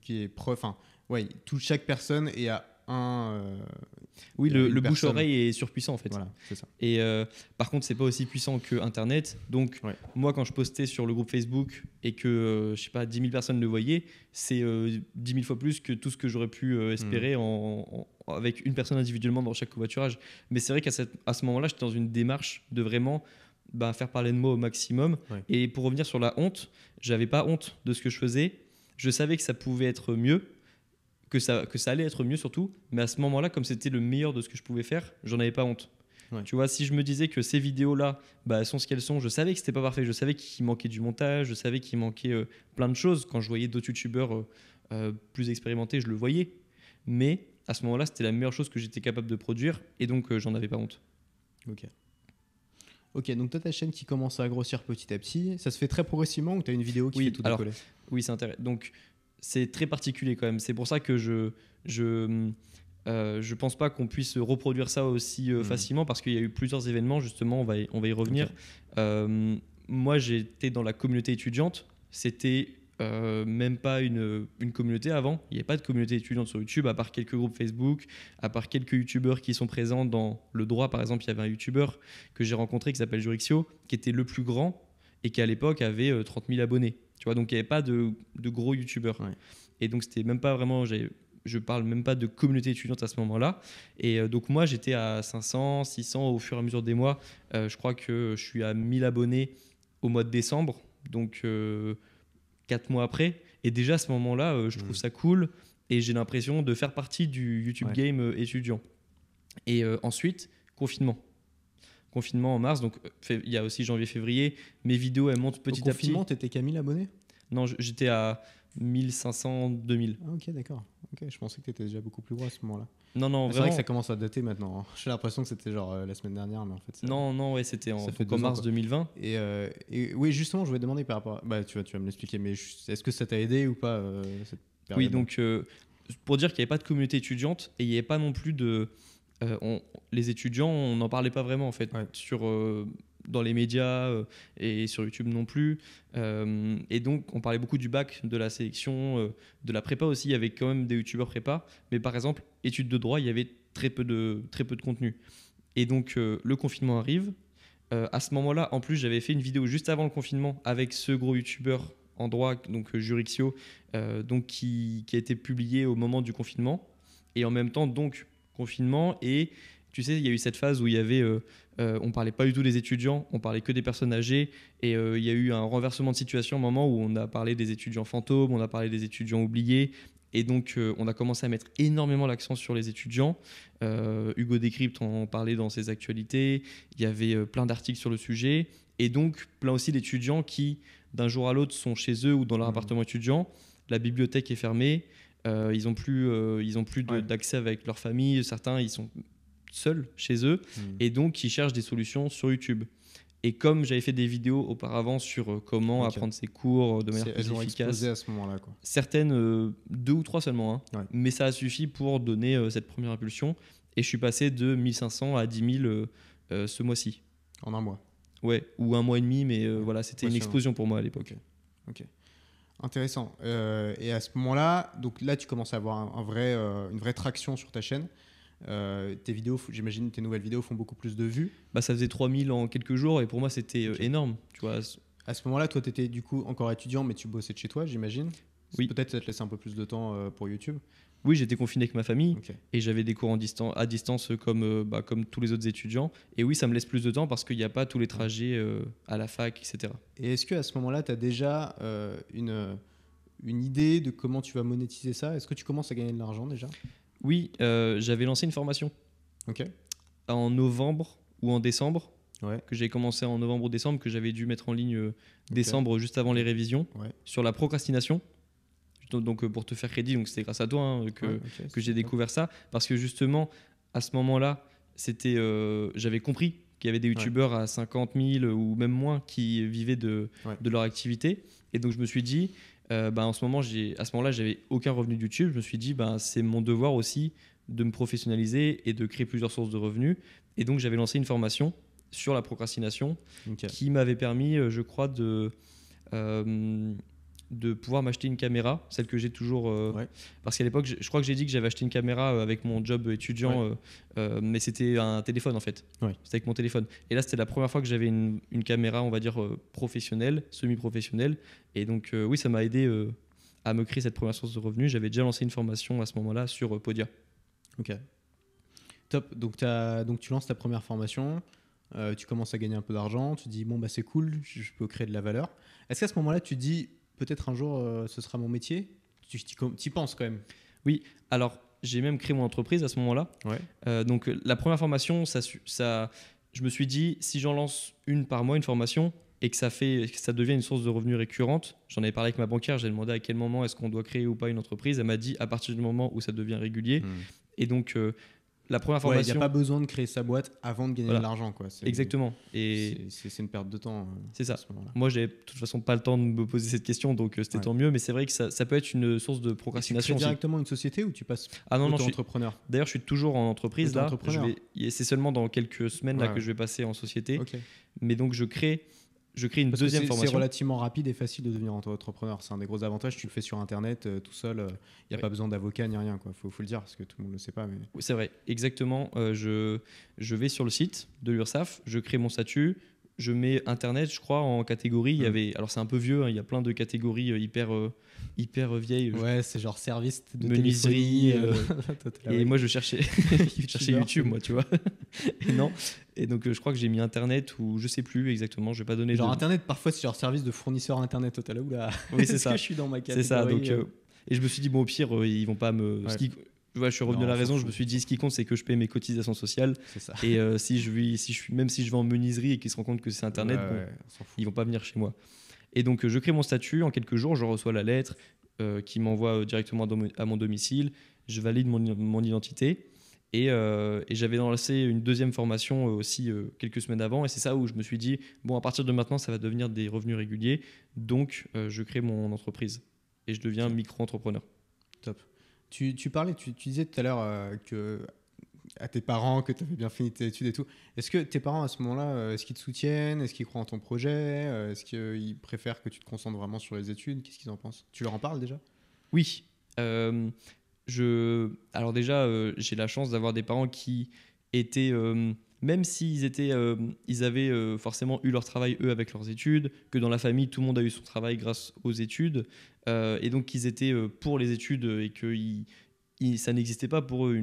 qui est prof. Enfin, ouais, chaque personne est à un. Oui, le bouche-oreille est surpuissant en fait. Voilà, c'est ça. Et par contre, c'est pas aussi puissant que Internet. Donc, moi, quand je postais sur le groupe Facebook et que, je sais pas, 10 000 personnes le voyaient, c'est 10 000 fois plus que tout ce que j'aurais pu espérer avec une personne individuellement dans chaque covoiturage. Mais c'est vrai qu'à ce moment-là, j'étais dans une démarche de vraiment faire parler de moi au maximum. Ouais. Et pour revenir sur la honte, j'avais pas honte de ce que je faisais. Je savais que ça pouvait être mieux. Que ça allait être mieux surtout, mais à ce moment-là, comme c'était le meilleur de ce que je pouvais faire, j'en avais pas honte. Ouais. Tu vois, si je me disais que ces vidéos-là sont ce qu'elles sont, je savais que c'était pas parfait, je savais qu'il manquait du montage, je savais qu'il manquait plein de choses. Quand je voyais d'autres youtubeurs plus expérimentés, je le voyais. Mais à ce moment-là, c'était la meilleure chose que j'étais capable de produire, et donc j'en avais pas honte. Ok, donc tu as ta chaîne qui commence à grossir petit à petit. Ça se fait très progressivement ou tu as une vidéo qui fait tout décoller? Oui, c'est intéressant. Donc, c'est très particulier quand même. C'est pour ça que je pense pas qu'on puisse reproduire ça aussi facilement parce qu'il y a eu plusieurs événements, justement, on va y revenir. Okay. Moi, j'étais dans la communauté étudiante. C'était même pas une communauté avant. Il n'y avait pas de communauté étudiante sur YouTube, à part quelques groupes Facebook, à part quelques youtubeurs qui sont présents dans le droit. Par exemple, il y avait un youtubeur que j'ai rencontré qui s'appelle Jurixio, qui était le plus grand et qui à l'époque avait 30 000 abonnés. Tu vois, donc il n'y avait pas de gros youtubeurs. Ouais. Et donc c'était même pas vraiment, je parle même pas de communauté étudiante à ce moment-là. Et donc moi j'étais à 500, 600 au fur et à mesure des mois. Je crois que je suis à 1000 abonnés au mois de décembre, donc 4 mois après. Et déjà à ce moment-là, je trouve ça cool et j'ai l'impression de faire partie du YouTube game étudiant. Et ensuite, confinement en mars, donc il y a aussi janvier-février. Mes vidéos, elles montent petit à petit. Au confinement, t'étais qu'à 1000 abonnés? Non, j'étais à 1500, 2000. Ah, ok, d'accord. Okay, je pensais que t'étais déjà beaucoup plus gros à ce moment-là. Non, vraiment. C'est vrai que ça commence à dater maintenant. J'ai l'impression que c'était genre la semaine dernière, mais en fait... Non, ouais, c'était en mars 2020. Et oui, justement, je voulais demander par rapport à... tu vas me l'expliquer, mais est-ce que ça t'a aidé ou pas cette période? Oui, donc pour dire qu'il n'y avait pas de communauté étudiante et il n'y avait pas non plus de... les étudiants, on n'en parlait pas vraiment en fait dans les médias et sur YouTube non plus. Et donc, on parlait beaucoup du bac, de la sélection, de la prépa aussi. Il y avait quand même des youtubeurs prépa. Mais par exemple, études de droit, il y avait très peu de contenu. Et donc, le confinement arrive. À ce moment-là, en plus, j'avais fait une vidéo juste avant le confinement avec ce gros youtubeur en droit, donc Jurixio, donc qui a été publiée au moment du confinement. Et en même temps, donc, confinement. Et tu sais, il y a eu cette phase où il y avait... on parlait pas du tout des étudiants, on parlait que des personnes âgées. Et il y a eu un renversement de situation, un moment où on a parlé des étudiants fantômes, on a parlé des étudiants oubliés. Et donc, on a commencé à mettre énormément l'accent sur les étudiants. Hugo Décrypte en parlait dans ses actualités. Il y avait plein d'articles sur le sujet. Et donc, plein aussi d'étudiants qui, d'un jour à l'autre, sont chez eux ou dans leur appartement étudiant. La bibliothèque est fermée. Ils n'ont plus, d'accès avec leur famille. Certains, ils sont seuls chez eux. Et donc, ils cherchent des solutions sur YouTube. Et comme j'avais fait des vidéos auparavant sur comment apprendre ses cours de manière plus efficace, explosé à ce moment-là, quoi. Certaines, 2 ou 3 seulement, hein. Mais ça a suffi pour donner cette première impulsion. Et je suis passé de 1500 à 10 000 ce mois-ci. En un mois? Ouais, ou un mois et demi, mais voilà, c'était une explosion pour moi à l'époque. Ok. Intéressant. Et à ce moment-là, donc là, tu commences à avoir une vraie traction sur ta chaîne. Tes vidéos, j'imagine, tes nouvelles vidéos font beaucoup plus de vues. Ça faisait 3000 en quelques jours et pour moi, c'était énorme. Tu vois. À ce moment-là, toi, tu étais du coup encore étudiant, mais tu bossais de chez toi, j'imagine. Oui. Peut-être ça te laisse un peu plus de temps pour YouTube. Oui, j'étais confiné avec ma famille Ok. et j'avais des cours à distance comme tous les autres étudiants. Et oui, ça me laisse plus de temps parce qu'il n'y a pas tous les trajets à la fac, etc. Et est-ce qu'à ce moment-là, tu as déjà une idée de comment tu vas monétiser ça? Est-ce que tu commences à gagner de l'argent déjà? Oui, j'avais lancé une formation Ok. en novembre ou en décembre, Ouais. que j'ai commencé en novembre ou décembre, que j'avais dû mettre en ligne Ok. décembre juste avant les révisions, Ouais. sur la procrastination. Donc pour te faire crédit, donc c'était grâce à toi Ouais, ok, que j'ai c'est top. découvert ça, parce que justement à ce moment-là, j'avais compris qu'il y avait des youtubeurs à 50 000 ou même moins qui vivaient Ouais. de leur activité, et donc je me suis dit, en ce moment, à ce moment-là, j'avais aucun revenu de YouTube. Je me suis dit, c'est mon devoir aussi de me professionnaliser et de créer plusieurs sources de revenus, et donc j'avais lancé une formation sur la procrastination Ok. qui m'avait permis, je crois, euh, de pouvoir m'acheter une caméra, celle que j'ai toujours. Ouais. Parce qu'à l'époque, je crois que j'ai dit que j'avais acheté une caméra avec mon job étudiant, mais c'était un téléphone en fait. Ouais. C'était avec mon téléphone. Et là, c'était la première fois que j'avais une caméra, on va dire, professionnelle, semi-professionnelle. Et donc, oui, ça m'a aidé à me créer cette première source de revenus. J'avais déjà lancé une formation à ce moment-là sur Podia. Ok. Top. Donc tu lances ta première formation, tu commences à gagner un peu d'argent, tu te dis bon bah c'est cool, je peux créer de la valeur. Est-ce qu'à ce moment-là tu te dis peut-être un jour ce sera mon métier? Tu y penses quand même? Oui, alors j'ai même créé mon entreprise à ce moment-là. Ouais. Donc la première formation, je me suis dit, si j'en lance une par mois, une formation, et que ça devient une source de revenus récurrente, j'en avais parlé avec ma banquière, j'ai demandé à quel moment est-ce qu'on doit créer ou pas une entreprise. Elle m'a dit à partir du moment où ça devient régulier. Hmm. Et donc la première Ouais, il n'y a formation, pas besoin de créer sa boîte avant de gagner Voilà. de l'argent, quoi. Exactement. Et C'est une perte de temps c'est ça. à ce moment-là. Moi, j'avais de toute façon pas le temps de me poser cette question, donc c'était Ouais. tant mieux. Mais c'est vrai que ça peut être une source de Et tu procrastination crées aussi. directement une société ou tu passes Ah non, non, auto-entrepreneur? d'ailleurs, je suis toujours en entreprise là. Auto-entrepreneur. C'est seulement dans quelques semaines là Ouais, que ouais. je vais passer en société. Ok. Mais donc, je crée une Parce que deuxième c'est formation. relativement rapide et facile de devenir auto-entrepreneur. C'est un des gros avantages. Tu le fais sur Internet tout seul. Il n'y a Ouais. pas besoin d'avocat ni rien. Faut le dire parce que tout le monde ne le sait pas. Mais... Oui, c'est vrai, exactement. Je vais sur le site de l'URSSAF, je crée mon statut, je mets Internet, je crois, en catégorie. Il y avait, alors c'est un peu vieux, hein, il y a plein de catégories hyper vieilles. Ouais, c'est genre service de Menuiserie, téléphonie. Toi, t'es là, Et ouais. moi, je cherchais YouTubeur, YouTube, c'est moi, tu vois. Et non. Et donc, je crois que j'ai mis Internet ou je sais plus exactement. Je vais pas donner Genre de. Internet, parfois c'est genre service de fournisseur Internet. Toi, t'es là, oula. Oui, c'est Est-ce ça. que je suis dans ma C'est ça. catégorie Donc, et je me suis dit, bon, au pire, ils vont pas me. Ouais. Je suis revenu Non, à la on s'en raison. Je fout. me suis dit, ce qui compte, c'est que je paie mes cotisations sociales. C'est ça. Et même si je vais en menuiserie et qu'ils se rendent compte que c'est Internet, Ouais, bon, ouais, on s'en fout. ils vont pas venir chez moi. Et donc, je crée mon statut. En quelques jours, je reçois la lettre qui m'envoie directement à mon domicile. Je valide mon identité. Et j'avais lancé une deuxième formation aussi quelques semaines avant. Et c'est ça où je me suis dit, bon, à partir de maintenant, ça va devenir des revenus réguliers. Donc, je crée mon entreprise. Et je deviens micro-entrepreneur. Top. Tu parlais, tu disais tout à l'heure que à tes parents que tu avais bien fini tes études et tout. Est-ce que tes parents à ce moment-là, est-ce qu'ils te soutiennent? Est-ce qu'ils croient en ton projet? Est-ce qu'ils préfèrent que tu te concentres vraiment sur les études? Qu'est-ce qu'ils en pensent? Tu leur en parles déjà? Oui. Alors déjà, j'ai la chance d'avoir des parents qui étaient, même s'ils ils avaient forcément eu leur travail eux avec leurs études, que dans la famille tout le monde a eu son travail grâce aux études, et donc qu'ils étaient pour les études et que ça n'existait pas pour eux.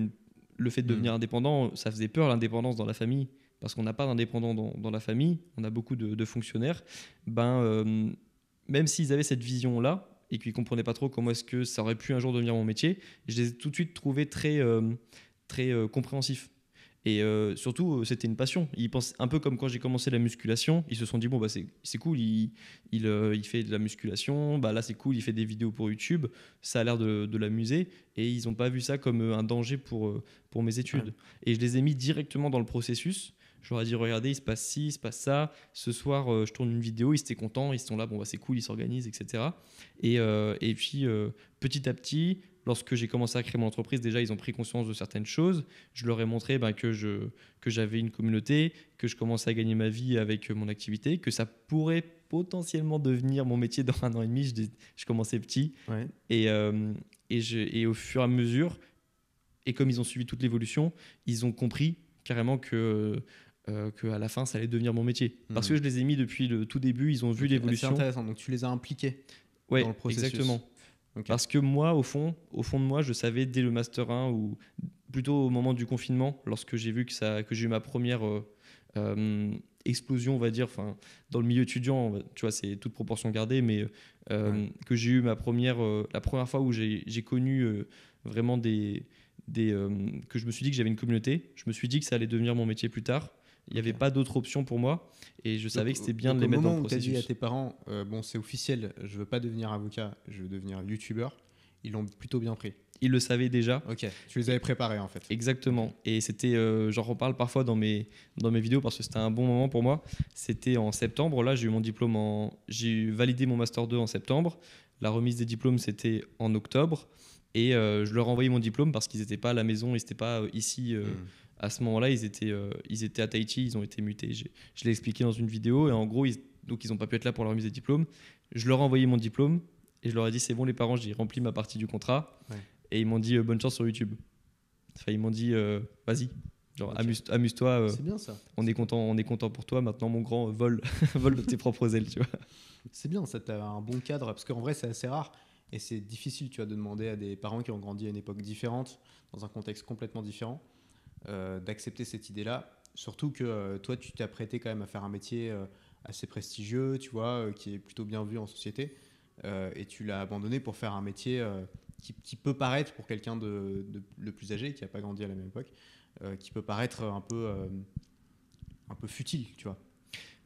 Le fait de devenir indépendant, ça faisait peur l'indépendance dans la famille, parce qu'on n'a pas d'indépendants dans la famille, on a beaucoup de fonctionnaires. Même s'ils avaient cette vision-là, et qu'ils ne comprenaient pas trop comment est-ce que ça aurait pu un jour devenir mon métier, je les ai tout de suite trouvés très compréhensifs. Et surtout, c'était une passion. Ils pensent un peu comme quand j'ai commencé la musculation. Ils se sont dit, bon, c'est cool, il fait de la musculation. Là, c'est cool, il fait des vidéos pour YouTube. Ça a l'air de l'amuser. Et ils n'ont pas vu ça comme un danger pour mes études. Ouais. Et je les ai mis directement dans le processus. Je leur ai dit, regardez, il se passe ci, il se passe ça. Ce soir, je tourne une vidéo, ils étaient contents, ils sont là, bon, c'est cool, ils s'organisent, etc. Et puis, petit à petit, lorsque j'ai commencé à créer mon entreprise, déjà, ils ont pris conscience de certaines choses. Je leur ai montré que j'avais une communauté, que je commençais à gagner ma vie avec mon activité, que ça pourrait potentiellement devenir mon métier dans 1 an et demi. Je commençais petit. Ouais. Et au fur et à mesure, et comme ils ont suivi toute l'évolution, ils ont compris carrément qu'à la fin, ça allait devenir mon métier. Parce que je les ai mis depuis le tout début, ils ont vu Ok, c'est l'évolution. intéressant. Donc tu les as impliqués Ouais, dans le processus. exactement. Ok. Parce que moi, au fond de moi, je savais dès le Master 1, ou plutôt au moment du confinement, lorsque j'ai vu que j'ai eu ma première explosion, on va dire, enfin, dans le milieu étudiant, tu vois, c'est toute proportion gardée, mais que j'ai eu la première fois où j'ai connu vraiment que je me suis dit que j'avais une communauté, je me suis dit que ça allait devenir mon métier plus tard. Il n'y avait Ok. pas d'autre option pour moi et je savais que c'était bien de les au mettre dans le moment où tu as dit à processus. tes parents, bon, c'est officiel, je veux pas devenir avocat, je veux devenir youtubeur, ils l'ont plutôt bien pris. Ils le savaient déjà. Ok, tu les avais préparés en fait. Exactement. Ok. Et c'était, j'en reparle parfois dans mes vidéos parce que c'était un bon moment pour moi. C'était en septembre. Là, j'ai eu mon diplôme j'ai validé mon master 2 en septembre. La remise des diplômes, c'était en octobre. Et je leur ai envoyé mon diplôme parce qu'ils n'étaient pas à la maison, ils n'étaient pas ici à ce moment-là. Ils étaient à Tahiti, ils ont été mutés. Je l'ai expliqué dans une vidéo. Et en gros, donc ils n'ont pas pu être là pour la remise des diplômes. Je leur ai envoyé mon diplôme et je leur ai dit c'est bon les parents, j'ai rempli ma partie du contrat. Ouais. Et ils m'ont dit bonne chance sur YouTube. Enfin, ils m'ont dit vas-y, genre Ok. amuse-toi, C'est bien ça. on est content pour toi. Maintenant, mon grand, vole, vole de tes propres ailes, tu vois. C'est bien, ça t'as un bon cadre, parce qu'en vrai c'est assez rare et c'est difficile, tu vois, de demander à des parents qui ont grandi à une époque différente, dans un contexte complètement différent, d'accepter cette idée-là. Surtout que toi, tu t'es apprêté quand même à faire un métier assez prestigieux, tu vois, qui est plutôt bien vu en société, et tu l'as abandonné pour faire un métier qui peut paraître pour quelqu'un de plus âgé, qui n'a pas grandi à la même époque, qui peut paraître un peu futile, tu vois.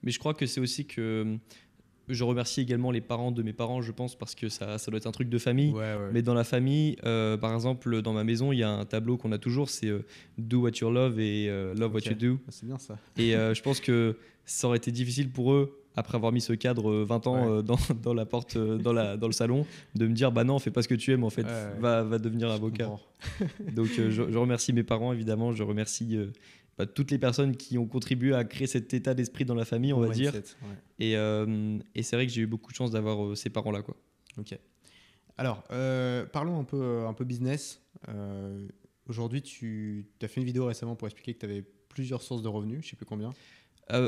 Mais je crois que c'est aussi que je remercie également les parents de mes parents, je pense, parce que ça doit être un truc de famille. Ouais, ouais. Mais dans la famille, par exemple, dans ma maison, il y a un tableau qu'on a toujours, c'est Do what you love et Love what Ok. you do. C'est bien ça. Et je pense que ça aurait été difficile pour eux, après avoir mis ce cadre 20 ans Ouais. dans la porte, dans le salon, de me dire bah non, fais pas ce que tu aimes, en fait, Ouais. va devenir Je avocat. comprends. Donc je remercie mes parents, évidemment, je remercie toutes les personnes qui ont contribué à créer cet état d'esprit dans la famille, on Bon va dire. mindset, ouais. Et c'est vrai que j'ai eu beaucoup de chance d'avoir ces parents-là, quoi. Ok. Alors, parlons un peu business. Aujourd'hui, tu as fait une vidéo récemment pour expliquer que tu avais plusieurs sources de revenus, je sais plus combien.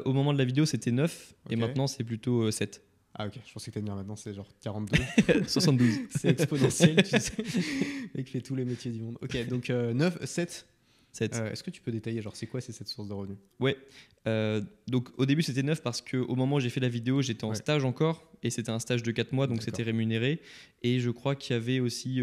Au moment de la vidéo, c'était 9 et Ok. maintenant c'est plutôt 7. Ah ok, je pensais que tu dire maintenant c'est genre 42. 72. C'est exponentiel, tu sais. Le mec fait tous les métiers du monde. Ok, donc 9, 7. 7. Est-ce que tu peux détailler, genre c'est quoi ces 7 sources de revenus? Ouais. Donc au début c'était 9 parce qu'au moment où j'ai fait la vidéo, j'étais en Ouais. stage encore et c'était un stage de 4 mois donc D'accord. c'était rémunéré. Et je crois qu'il y avait aussi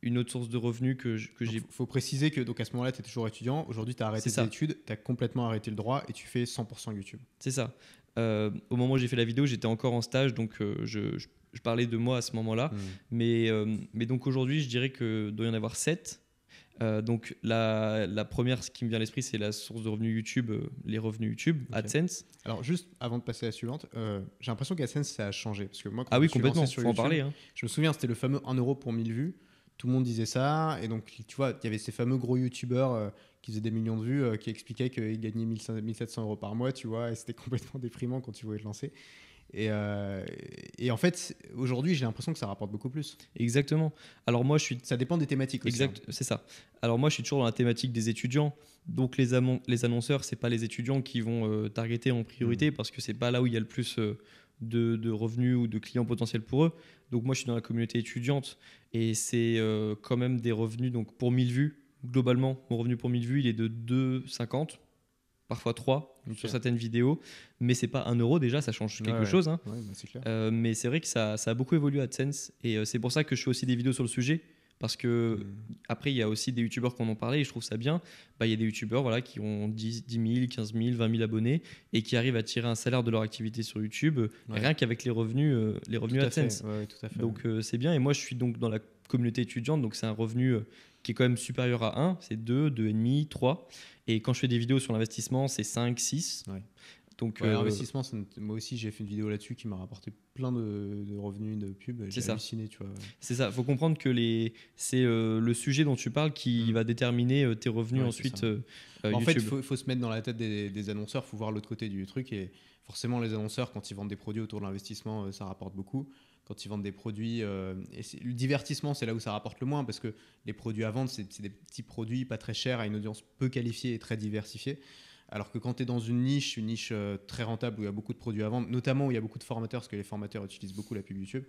une autre source de revenus que j'ai. Faut préciser que donc à ce moment-là, tu es toujours étudiant. Aujourd'hui, tu as arrêté C'est tes ça. études, tu as complètement arrêté le droit et tu fais 100% YouTube. C'est ça. Au moment où j'ai fait la vidéo, j'étais encore en stage donc je parlais de moi à ce moment-là. Mais donc aujourd'hui, je dirais que doit y en avoir 7. Donc la première, ce qui me vient à l'esprit, c'est la source de revenus YouTube, les revenus YouTube, Ok. AdSense. Alors juste avant de passer à la suivante, j'ai l'impression qu'AdSense ça a changé. Parce que moi, quand Ah je oui, me suis lancé complètement, sur faut en YouTube, parler. Hein. je me souviens, c'était le fameux 1 euro pour 1000 vues. Tout le monde disait ça. Et donc, tu vois, il y avait ces fameux gros youtubeurs qui faisaient des millions de vues qui expliquaient qu'ils gagnaient 1700 euros par mois, tu vois. Et c'était complètement déprimant quand tu voulais te lancer. Et en fait, aujourd'hui, j'ai l'impression que ça rapporte beaucoup plus. Exactement. Alors moi, je suis Ça dépend des thématiques aussi. exact, c'est ça. Alors moi, je suis toujours dans la thématique des étudiants. Donc les annonceurs, c'est pas les étudiants qui vont targeter en priorité parce que c'est pas là où il y a le plus de revenus ou de clients potentiels pour eux. Donc moi, je suis dans la communauté étudiante et c'est quand même des revenus. Donc pour 1000 vues, globalement, mon revenu pour 1000 vues, il est de 2,50, parfois 3 Ok. sur certaines vidéos. Mais c'est pas 1 euro déjà, ça change quelque Ouais. chose. Hein. Ouais, bah, c'est clair. Mais c'est vrai que ça a beaucoup évolué AdSense et c'est pour ça que je fais aussi des vidéos sur le sujet parce que après il y a aussi des youtubeurs qui en ont parlé et je trouve ça bien. Bah, il y a des youtubeurs voilà, qui ont 10 000, 15 000, 20 000 abonnés et qui arrivent à tirer un salaire de leur activité sur YouTube Ouais. rien qu'avec les revenus Tout à fait. AdSense. Ouais, tout à fait. Donc c'est bien et moi je suis donc dans la communauté étudiante donc c'est un revenu qui est quand même supérieur à 1, c'est 2, 2,5, 3 et quand je fais des vidéos sur l'investissement c'est 5, 6. Ouais. Donc, Ouais, l'investissement, moi aussi j'ai fait une vidéo là-dessus qui m'a rapporté plein de revenus de pub. J'ai ça. halluciné, tu vois. C'est ça, il faut comprendre que c'est le sujet dont tu parles qui va déterminer tes revenus Ouais, ensuite c'est ça. En YouTube. fait, il faut se mettre dans la tête des annonceurs, il faut voir l'autre côté du truc. Et forcément, les annonceurs, quand ils vendent des produits autour de l'investissement, ça rapporte beaucoup. Quand ils vendent des produits, le divertissement, c'est là où ça rapporte le moins parce que les produits à vendre, c'est des petits produits pas très chers à une audience peu qualifiée et très diversifiée. Alors que quand tu es dans une niche très rentable où il y a beaucoup de produits à vendre, notamment où il y a beaucoup de formateurs, parce que les formateurs utilisent beaucoup la pub YouTube,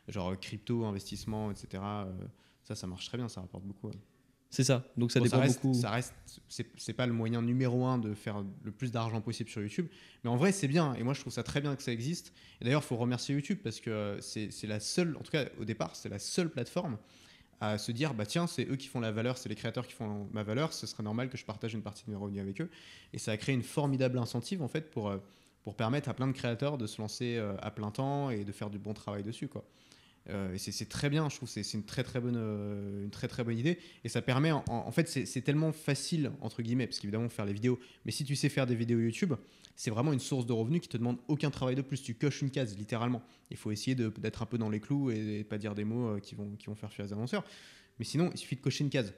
genre crypto, investissement, etc. Ça marche très bien, ça rapporte beaucoup. Ouais. C'est ça. Donc ça Bon, dépend beaucoup. C'est pas le moyen numéro un de faire le plus d'argent possible sur YouTube, mais en vrai c'est bien. Et moi je trouve ça très bien que ça existe. Et d'ailleurs, il faut remercier YouTube parce que c'est la seule, en tout cas au départ, c'est la seule plateforme à se dire bah tiens, c'est eux qui font la valeur, c'est les créateurs qui font ma valeur, ce serait normal que je partage une partie de mes revenus avec eux. Et ça a créé une formidable incentive en fait pour permettre à plein de créateurs de se lancer à plein temps et de faire du bon travail dessus, quoi. Et c'est très bien, je trouve, c'est une très très bonne idée. Et ça permet, en fait, c'est tellement facile, entre guillemets, parce qu'évidemment, faire les vidéos, mais si tu sais faire des vidéos YouTube, c'est vraiment une source de revenus qui te demande aucun travail de plus. Tu coches une case, littéralement. Il faut essayer d'être un peu dans les clous et de ne pas dire des mots qui vont faire fuir les annonceurs. Mais sinon, il suffit de cocher une case.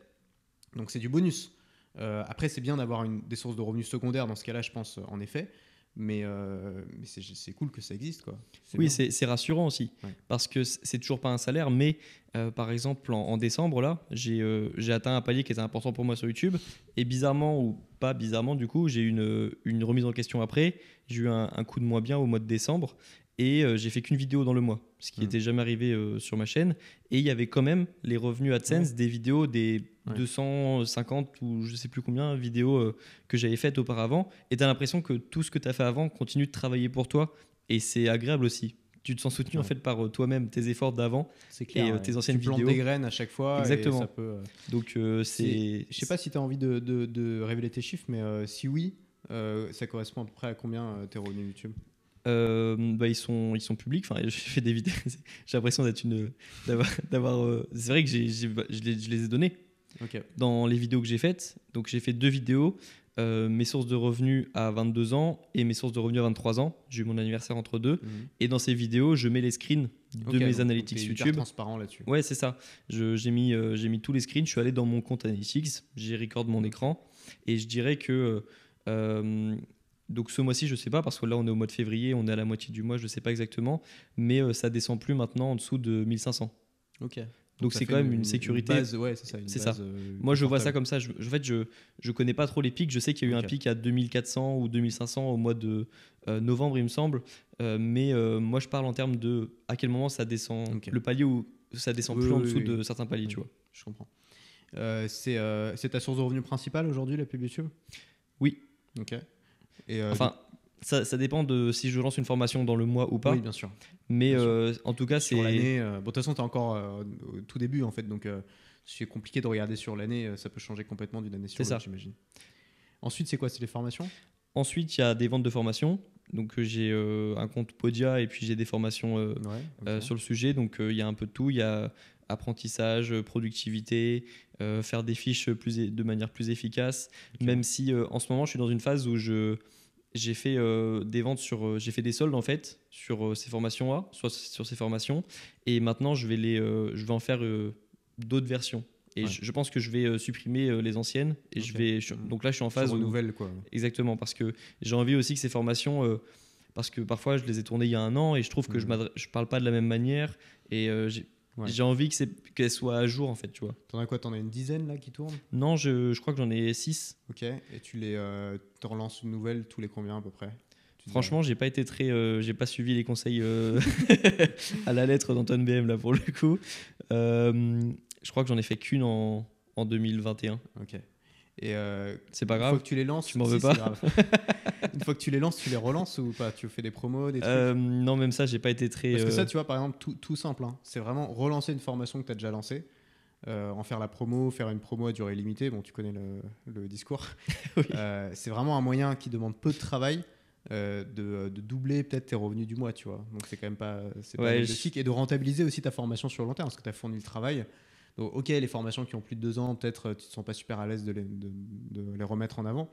Donc c'est du bonus. Après, c'est bien d'avoir des sources de revenus secondaires, dans ce cas-là, je pense, en effet. Mais c'est cool que ça existe, quoi. Oui, c'est rassurant aussi, ouais. parce que c'est toujours pas un salaire, mais par exemple en décembre, là, j'ai atteint un palier qui était important pour moi sur YouTube, et bizarrement ou pas bizarrement, du coup, j'ai eu une remise en question après, j'ai eu un coup de moins bien au mois de décembre, et j'ai fait qu'une vidéo dans le mois, ce qui n'était jamais arrivé sur ma chaîne, et il y avait quand même les revenus AdSense des vidéos des 250 ou je sais plus combien vidéos que j'avais faites auparavant, et tu as l'impression que tout ce que tu as fait avant continue de travailler pour toi, et c'est agréable aussi. Tu te sens soutenu en fait par toi-même, tes efforts d'avant et tes anciennes vidéos. Tu plantes des graines à chaque fois. Exactement. Et ça peut, donc c'est. Je sais pas si tu as envie de révéler tes chiffres, mais si oui, ça correspond à peu près à combien tes revenus YouTube? Bah, ils sont publics. Enfin, j'ai fait des vidéos. J'ai l'impression d'avoir. C'est vrai que je les ai donnés dans les vidéos que j'ai faites. Donc j'ai fait 2 vidéos. Mes sources de revenus à 22 ans et mes sources de revenus à 23 ans. J'ai eu mon anniversaire entre deux. Et dans ces vidéos, je mets les screens de mes analytics donc YouTube. Transparent là-dessus. Ouais, c'est ça. J'ai mis tous les screens. Je suis allé dans mon compte analytics. J'ai record mon écran. Et je dirais que. Donc ce mois-ci, je sais pas, parce que là, on est au mois de février, on est à la moitié du mois, je sais pas exactement. Mais ça descend plus maintenant en dessous de 1500. Ok. Donc c'est quand même une sécurité. Base, ouais, c'est ça. C'est ça. Moi, je vois ça comme ça. En fait, je connais pas trop les pics. Je sais qu'il y a eu un pic à 2400 ou 2500 au mois de novembre, il me semble. Mais moi, je parle en termes de à quel moment ça descend. Le palier où ça descend plus en dessous de certains paliers, tu vois. Je comprends. C'est ta source de revenus principale aujourd'hui, la pub YouTube? Oui. Ok. Enfin, ça dépend de si je lance une formation dans le mois ou pas. Oui, bien sûr. Mais en tout cas, c'est. Sur l'année, de toute façon, tu es encore au tout début, en fait. Donc, c'est compliqué de regarder sur l'année. Ça peut changer complètement d'une année sur l'autre, j'imagine. Ensuite, c'est quoi? C'est les formations? Ensuite, il y a des ventes de formations. Donc, j'ai un compte Podia et puis j'ai des formations sur le sujet. Donc, il y a un peu de tout. Il y a apprentissage, productivité, faire des fiches de manière plus efficace. Même si en ce moment, je suis dans une phase où j'ai fait des ventes j'ai fait des soldes en fait sur ces formations-là, sur ces formations. Et maintenant, je vais en faire d'autres versions. Et je pense que je vais supprimer les anciennes. Et donc là, je suis en phase nouvelle, quoi. Exactement, parce que j'ai envie aussi que ces formations, parce que parfois je les ai tournées il y a 1 an et je trouve que je parle pas de la même manière. Et j'ai envie qu'elles soient à jour en fait, tu vois. T'en as quoi? T'en as une dizaine là qui tournent? Non, je crois que j'en ai 6. Ok. Et tu te relances une nouvelle tous les combien à peu près? Franchement, j'ai pas suivi les conseils à la lettre d'Antoine BM là pour le coup. Je crois que j'en ai fait qu'une en 2021. Ok. Et c'est pas grave. Une fois que tu les lances, tu m'en veux pas. Une fois que tu les lances, tu les relances ou pas? Tu fais des promos, des trucs? Non, même ça, j'ai pas été très. Parce que ça, tu vois, par exemple, tout simple. Hein. C'est vraiment relancer une formation que tu as déjà lancée, en faire la promo, faire une promo à durée limitée. Bon, tu connais le discours. Oui. C'est vraiment un moyen qui demande peu de travail. De doubler peut-être tes revenus du mois, tu vois. Donc c'est quand même pas anecdotique. Et de rentabiliser aussi ta formation sur le long terme parce que tu as fourni le travail. Donc ok, les formations qui ont plus de 2 ans, peut-être tu te sens pas super à l'aise de les remettre en avant,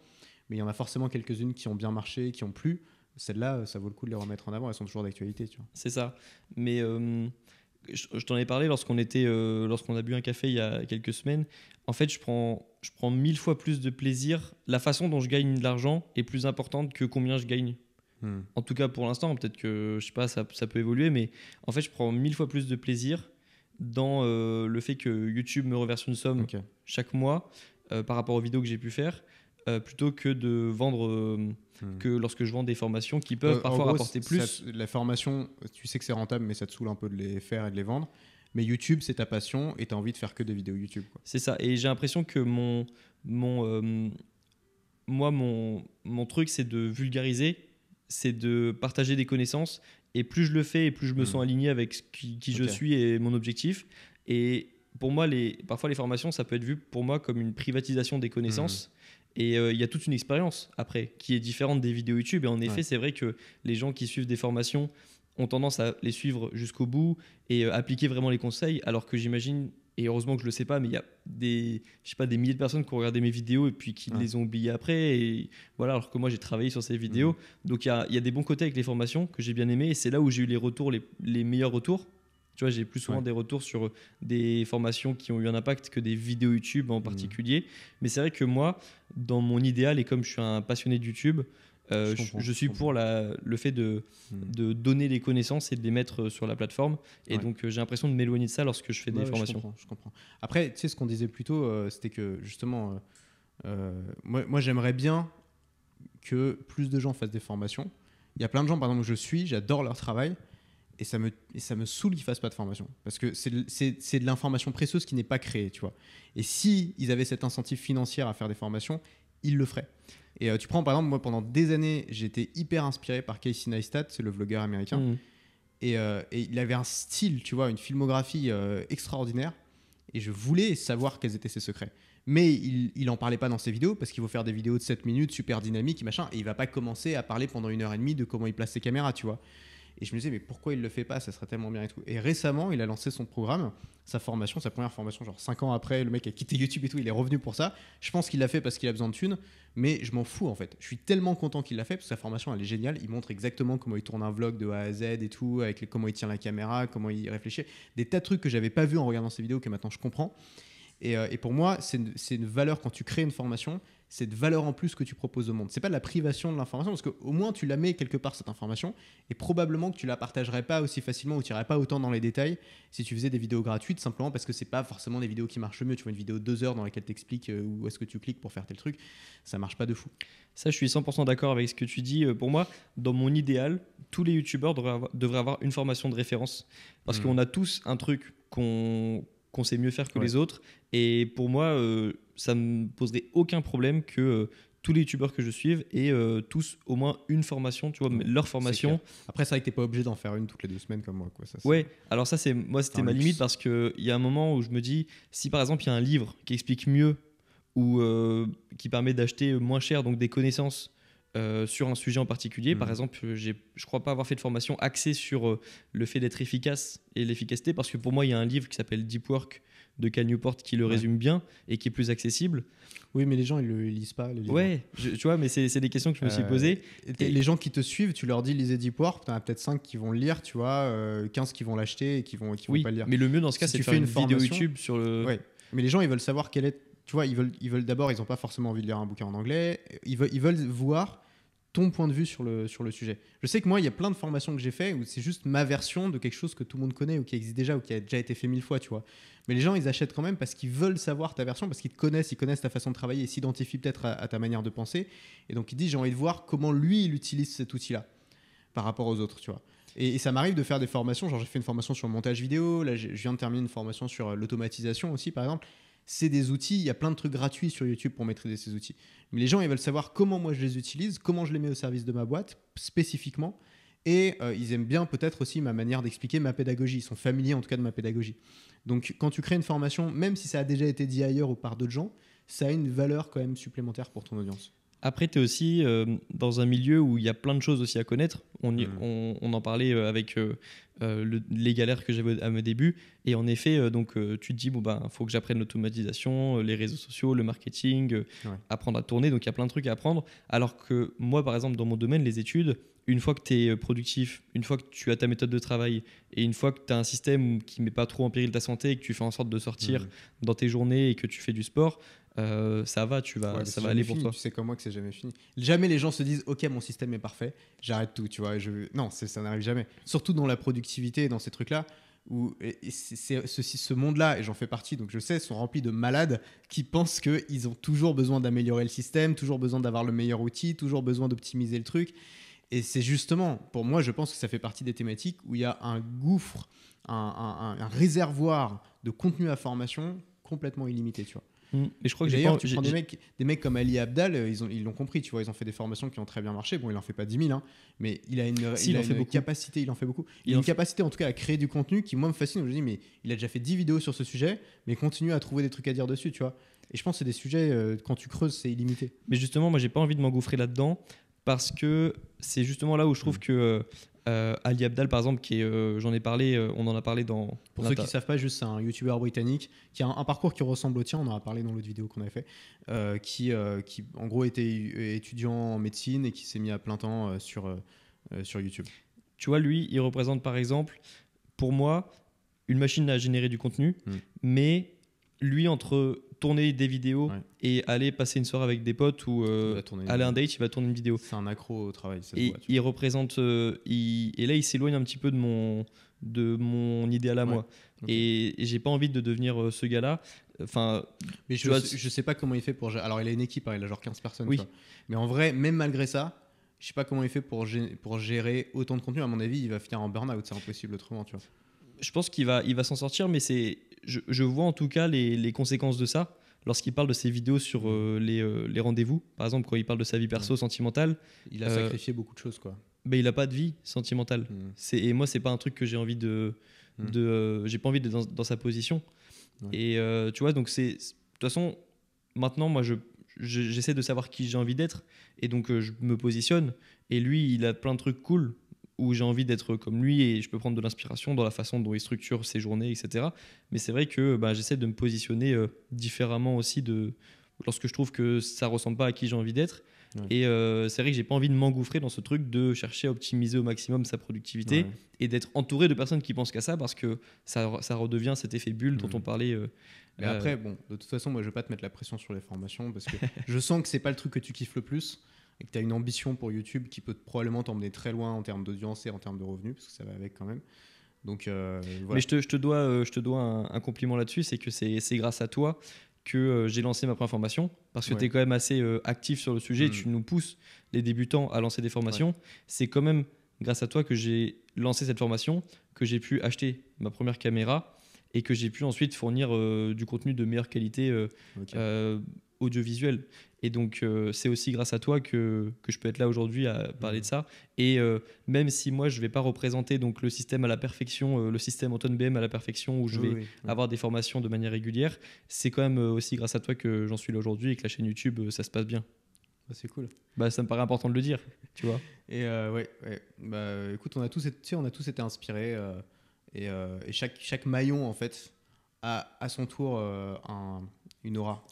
mais il y en a forcément quelques-unes qui ont bien marché, qui ont plu. Celles-là, ça vaut le coup de les remettre en avant, elles sont toujours d'actualité, tu vois. C'est ça. Mais je t'en ai parlé lorsqu'on a bu un café il y a quelques semaines. En fait, je prends 1000 fois plus de plaisir. La façon dont je gagne de l'argent est plus importante que combien je gagne. En tout cas, pour l'instant, peut-être que je sais pas, ça peut évoluer, mais en fait, je prends 1000 fois plus de plaisir dans le fait que YouTube me reverse une somme chaque mois par rapport aux vidéos que j'ai pu faire. plutôt que de vendre, que lorsque je vends des formations qui peuvent parfois gros, rapporter plus. la formation, tu sais que c'est rentable, mais ça te saoule un peu de les faire et de les vendre. Mais YouTube, c'est ta passion et tu as envie de faire que des vidéos YouTube, quoi. C'est ça. Et j'ai l'impression que mon, mon truc, c'est de vulgariser, c'est de partager des connaissances. Et plus je le fais, et plus je me sens aligné avec qui je Ok. suis et mon objectif. Et pour moi, parfois, les formations, ça peut être vu pour moi comme une privatisation des connaissances. Et il y a toute une expérience après qui est différente des vidéos YouTube. Et en effet, Ouais. c'est vrai que les gens qui suivent des formations ont tendance à les suivre jusqu'au bout et appliquer vraiment les conseils. Alors que j'imagine, et heureusement que je le sais pas, mais il y a je sais pas, des milliers de personnes qui ont regardé mes vidéos et puis qui Ouais. les ont oubliées après. Et voilà, alors que moi, j'ai travaillé sur ces vidéos. Donc il y a des bons côtés avec les formations que j'ai bien aimé. Et c'est là où j'ai eu les retours, les meilleurs retours. Tu vois, j'ai plus souvent Ouais. des retours sur des formations qui ont eu un impact que des vidéos YouTube en particulier. Mais c'est vrai que moi, dans mon idéal, et comme je suis un passionné de YouTube, je suis pour le fait de donner les connaissances et de les mettre sur la plateforme. Et Ouais. donc, j'ai l'impression de m'éloigner de ça lorsque je fais des Ouais, formations. je comprends. Après, tu sais, ce qu'on disait plus tôt, c'était que justement, moi j'aimerais bien que plus de gens fassent des formations. Il y a plein de gens, par exemple, que je suis, j'adore leur travail, et ça me saoule qu'ils fassent pas de formation. Parce que c'est de l'information précieuse qui n'est pas créée, tu vois. Et si ils avaient cet incentive financier à faire des formations, ils le feraient. Et tu prends, par exemple, moi, pendant des années, j'étais hyper inspiré par Casey Neistat, c'est le vlogueur américain. Mhm. Et il avait un style, tu vois, une filmographie extraordinaire. Et je voulais savoir quels étaient ses secrets. Mais il en parlait pas dans ses vidéos parce qu'il faut faire des vidéos de 7 minutes super dynamiques et machin. Et il va pas commencer à parler pendant 1 heure et demie de comment il place ses caméras, tu vois. Et je me disais, mais pourquoi il le fait pas? Ça serait tellement bien et tout. Et récemment, il a lancé son programme, sa formation, sa première formation, genre 5 ans après. Le mec a quitté YouTube et tout, il est revenu pour ça. Je pense qu'il l'a fait parce qu'il a besoin de thunes, mais je m'en fous en fait. Je suis tellement content qu'il l'a fait parce que sa formation, elle est géniale. Il montre exactement comment il tourne un vlog de A à Z et tout, avec comment il tient la caméra, comment il réfléchit. Des tas de trucs que j'avais pas vu en regardant ses vidéos que maintenant je comprends. Et pour moi, c'est une valeur quand tu crées une formation, c'est de valeur en plus que tu proposes au monde. C'est pas de la privation de l'information parce qu'au moins tu la mets quelque part cette information et probablement que tu la partagerais pas aussi facilement ou tu irais pas autant dans les détails si tu faisais des vidéos gratuites simplement parce que c'est pas forcément des vidéos qui marchent le mieux. Tu vois une vidéo de 2 heures dans laquelle tu expliques où est-ce que tu cliques pour faire tel truc, ça marche pas de fou. Ça, je suis 100% d'accord avec ce que tu dis. Pour moi, dans mon idéal, tous les youtubeurs devraient avoir une formation de référence. Parce qu'on a tous un truc qu'on sait mieux faire que les autres. Et pour moi, ça ne me poserait aucun problème que tous les youtubeurs que je suive aient tous au moins une formation, tu vois, leur formation. Après, c'est vrai que t'es pas obligé d'en faire une toutes les 2 semaines comme moi, quoi. Ça, Ouais, alors ça, moi, c'était ma limite parce qu'il y a un moment où je me dis, si par exemple, il y a un livre qui explique mieux ou qui permet d'acheter moins cher, donc des connaissances sur un sujet en particulier. Par exemple, je crois pas avoir fait de formation axée sur le fait d'être efficace et l'efficacité, parce que pour moi, il y a un livre qui s'appelle Deep Work de Cal Newport qui le résume bien et qui est plus accessible. Oui, mais les gens, ils lisent pas les livres. Ouais, tu vois, mais c'est des questions que je me suis posées. Les gens qui te suivent, tu leur dis lisez Deep Work, tu en as peut-être 5 qui vont le lire, tu vois, 15 qui vont l'acheter et qui vont pas le lire. Mais le mieux dans ce cas, Si c'est de tu faire fais une une vidéo formation- YouTube sur le. Ouais. Mais les gens, ils veulent savoir quel est. Tu vois, ils veulent d'abord, ils n'ont pas forcément envie de lire un bouquin en anglais. Ils veulent voir ton point de vue sur le sujet. Je sais que moi, il y a plein de formations que j'ai fait où c'est juste ma version de quelque chose que tout le monde connaît ou qui existe déjà ou qui a déjà été fait 1000 fois, tu vois. Mais les gens, ils achètent quand même parce qu'ils veulent savoir ta version, parce qu'ils te connaissent, ils connaissent ta façon de travailler, ils s'identifient peut-être à ta manière de penser. Et donc, ils disent, j'ai envie de voir comment lui, il utilise cet outil-là par rapport aux autres, tu vois. Et ça m'arrive de faire des formations, genre j'ai fait une formation sur le montage vidéo, là je viens de terminer une formation sur l'automatisation aussi, par exemple. C'est des outils, il y a plein de trucs gratuits sur YouTube pour maîtriser ces outils. Mais les gens, ils veulent savoir comment moi je les utilise, comment je les mets au service de ma boîte, spécifiquement. Et ils aiment bien peut-être aussi ma manière d'expliquer ma pédagogie. Ils sont familiers en tout cas de ma pédagogie. Donc quand tu crées une formation, même si ça a déjà été dit ailleurs ou par d'autres gens, ça a une valeur quand même supplémentaire pour ton audience. Après, tu es aussi dans un milieu où il y a plein de choses aussi à connaître. On en parlait avec les galères que j'avais à mes débuts. Et en effet, tu te dis, bon, ben, faut que j'apprenne l'automatisation, les réseaux sociaux, le marketing, apprendre à tourner. Donc, il y a plein de trucs à apprendre. Alors que moi, par exemple, dans mon domaine, les études, une fois que tu es productif, une fois que tu as ta méthode de travail et une fois que tu as un système qui ne met pas trop en péril ta santé et que tu fais en sorte de sortir dans tes journées et que tu fais du sport, ça va, ça va aller pour toi. Tu sais comme moi que c'est jamais fini. Jamais les gens se disent ok mon système est parfait, j'arrête tout, tu vois. Non, ça n'arrive jamais. Surtout dans la productivité et dans ces trucs-là. et ce monde-là, et j'en fais partie, donc je sais, sont remplis de malades qui pensent qu'ils ont toujours besoin d'améliorer le système, toujours besoin d'avoir le meilleur outil, toujours besoin d'optimiser le truc. Et c'est justement, pour moi, je pense que ça fait partie des thématiques où il y a un gouffre, un réservoir de contenu à formation complètement illimité, tu vois. Et je crois que D'ailleurs, tu prends des mecs comme Ali Abdal, ils l'ont compris, tu vois, ils ont fait des formations qui ont très bien marché. Bon, il en fait pas 10 000, hein, mais il a une capacité, il en fait beaucoup. Il a une capacité en tout cas à créer du contenu qui, moi, me fascine. Je me dis, mais il a déjà fait 10 vidéos sur ce sujet, mais continue à trouver des trucs à dire dessus, tu vois. Et je pense que c'est des sujets, quand tu creuses, c'est illimité. Mais justement, moi, j'ai pas envie de m'engouffrer là-dedans parce que c'est justement là où je trouve que Ali Abdal, par exemple, j'en ai parlé, on en a parlé dans. Pour ceux qui ne savent pas, juste c'est un youtubeur britannique qui a un parcours qui ressemble au tien, on en a parlé dans l'autre vidéo qu'on avait fait, qui en gros était étudiant en médecine et qui s'est mis à plein temps sur YouTube. Tu vois, lui, il représente par exemple, pour moi, une machine à générer du contenu, mais lui, entre tourner des vidéos et aller passer une soirée avec des potes ou aller à un date, il va tourner une vidéo. C'est un accro au travail. Ça et il représente. Et là, il s'éloigne un petit peu de mon idéal à moi. Okay. Et j'ai pas envie de devenir ce gars-là. Enfin, mais je sais pas comment il fait pour. Alors, il a une équipe, hein, il a genre 15 personnes. Oui. Mais en vrai, même malgré ça, je sais pas comment il fait pour gérer autant de contenu. À mon avis, il va finir en burn-out. C'est impossible autrement, tu vois. Je pense qu'il va s'en sortir, mais je vois en tout cas les conséquences de ça lorsqu'il parle de ses vidéos sur les rendez-vous. Par exemple, quand il parle de sa vie perso sentimentale. Il a sacrifié beaucoup de choses, quoi. Ben, il n'a pas de vie sentimentale. Et moi, c'est pas un truc que j'ai envie j'ai pas envie d'être dans sa position. Et tu vois, donc de toute façon, maintenant, moi, j'essaie de savoir qui j'ai envie d'être. Et donc, je me positionne. Et lui, il a plein de trucs cool où j'ai envie d'être comme lui et je peux prendre de l'inspiration dans la façon dont il structure ses journées, etc. Mais c'est vrai que j'essaie de me positionner différemment aussi lorsque je trouve que ça ressemble pas à qui j'ai envie d'être. Et c'est vrai que j'ai pas envie de m'engouffrer dans ce truc de chercher à optimiser au maximum sa productivité et d'être entouré de personnes qui pensent qu'à ça parce que ça redevient cet effet bulle dont on parlait. Mais après, bon, de toute façon, moi je vais pas te mettre la pression sur les formations parce que je sens que c'est pas le truc que tu kiffes le plus. Et que tu as une ambition pour YouTube qui peut probablement t'emmener très loin en termes d'audience et en termes de revenus, parce que ça va avec quand même. Donc, voilà. Mais je te dois un compliment là-dessus, c'est que c'est grâce à toi que j'ai lancé ma première formation, parce que tu es quand même assez actif sur le sujet, tu nous pousses, les débutants, à lancer des formations. C'est quand même grâce à toi que j'ai lancé cette formation, que j'ai pu acheter ma première caméra et que j'ai pu ensuite fournir du contenu de meilleure qualité audiovisuelle. Et donc, c'est aussi grâce à toi que je peux être là aujourd'hui à parler de ça. Et même si moi, je ne vais pas représenter donc, le système à la perfection, le système Anton BM à la perfection, où je vais avoir des formations de manière régulière, c'est quand même aussi grâce à toi que j'en suis là aujourd'hui et que la chaîne YouTube, ça se passe bien. C'est cool. Ça me paraît important de le dire, tu vois. Et écoute, on a tous été inspirés. Et chaque maillon, en fait, a à son tour une aura.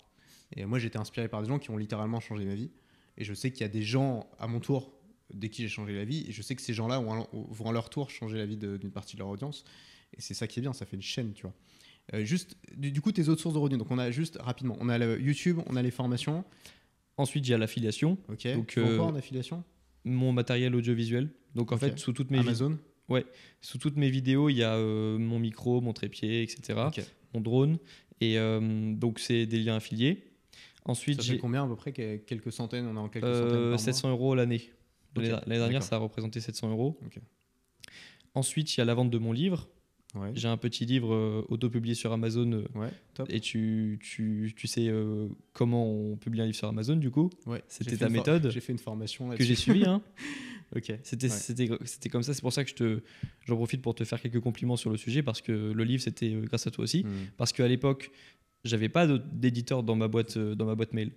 Et moi, j'ai été inspiré par des gens qui ont littéralement changé ma vie. Et je sais qu'il y a des gens à mon tour dès qui j'ai changé la vie. Et je sais que ces gens-là vont à leur tour changer la vie d'une partie de leur audience. Et c'est ça qui est bien, ça fait une chaîne, tu vois. Juste, du coup, tes autres sources de revenus. Donc, on a juste rapidement, on a le YouTube, on a les formations. Ensuite, il y a l'affiliation. Ok. Donc, quoi en affiliation ? Mon matériel audiovisuel. Donc, en fait, sous toutes mes Amazon. Sous toutes mes vidéos, il y a mon micro, mon trépied, etc. Mon drone. Et donc, c'est des liens affiliés. Ensuite, ça fait combien à peu près ? Quelques centaines, on est en quelques centaines par 700 € l'année. L'année dernière, ça a représenté 700 €. Ensuite, il y a la vente de mon livre. J'ai un petit livre auto-publié sur Amazon. Top. Et tu sais comment on publie un livre sur Amazon, du coup. C'était ta méthode. J'ai fait une formation que j'ai suivie. Hein. Ok. C'était comme ça. C'est pour ça que j'en profite pour te faire quelques compliments sur le sujet, parce que le livre, c'était grâce à toi aussi. Parce qu'à l'époque, j'avais pas d'éditeur dans ma boîte mail.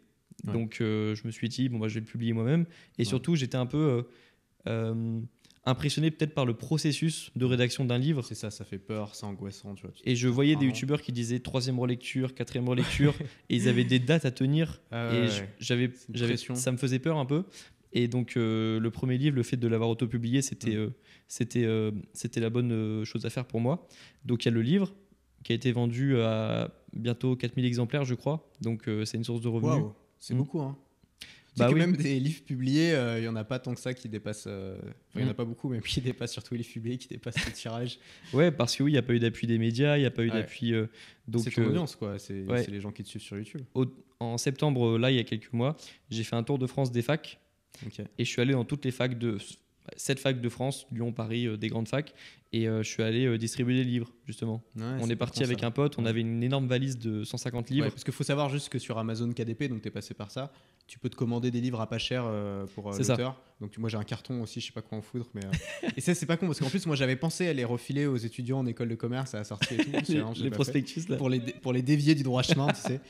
Donc, je me suis dit, je vais le publier moi-même. Et surtout, j'étais un peu impressionné peut-être par le processus de rédaction d'un livre. C'est ça, ça fait peur, c'est angoissant. Tu vois, et je voyais des youtubeurs qui disaient 3e relecture, 4e relecture, et ils avaient des dates à tenir. Ça me faisait peur un peu. Et donc, le premier livre, le fait de l'avoir auto-publié, c'était la bonne chose à faire pour moi. Donc, il y a le livre qui a été vendu à bientôt 4000 exemplaires, je crois. Donc, c'est une source de revenus. Wow, c'est beaucoup, hein. sais que oui. même des livres publiés, il y en a pas tant que ça qui dépassent. Il y en a Mm. pas beaucoup, même qui dépassent, surtout les livres publiés qui dépassent le tirage. Ouais, parce que oui, il n'y a pas eu d'appui des médias, il n'y a pas eu Ouais. d'appui. Donc, C'est ton audience, quoi. C'est ouais. les gens qui te suivent sur YouTube. En septembre, là, il y a quelques mois, j'ai fait un tour de France des facs Ok. et je suis allé dans toutes les facs 7 facs de France, Lyon, Paris, des grandes facs, et je suis allé distribuer des livres, justement. Ouais, On c'est est parti con, avec ça. un pote, on Ouais. avait une énorme valise de 150 livres. Ouais, parce qu'il faut savoir juste que sur Amazon KDP, donc tu es passé par ça, tu peux te commander des livres à pas cher pour C'est ça. l'auteur. Donc moi j'ai un carton aussi, je sais pas quoi en foutre. Mais, et ça c'est pas con parce qu'en plus moi j'avais pensé à les refiler aux étudiants en école de commerce à la sortie et tout. les Finalement, je l'ai pas fait. prospectus, là. Pour les dévier du droit chemin, tu sais.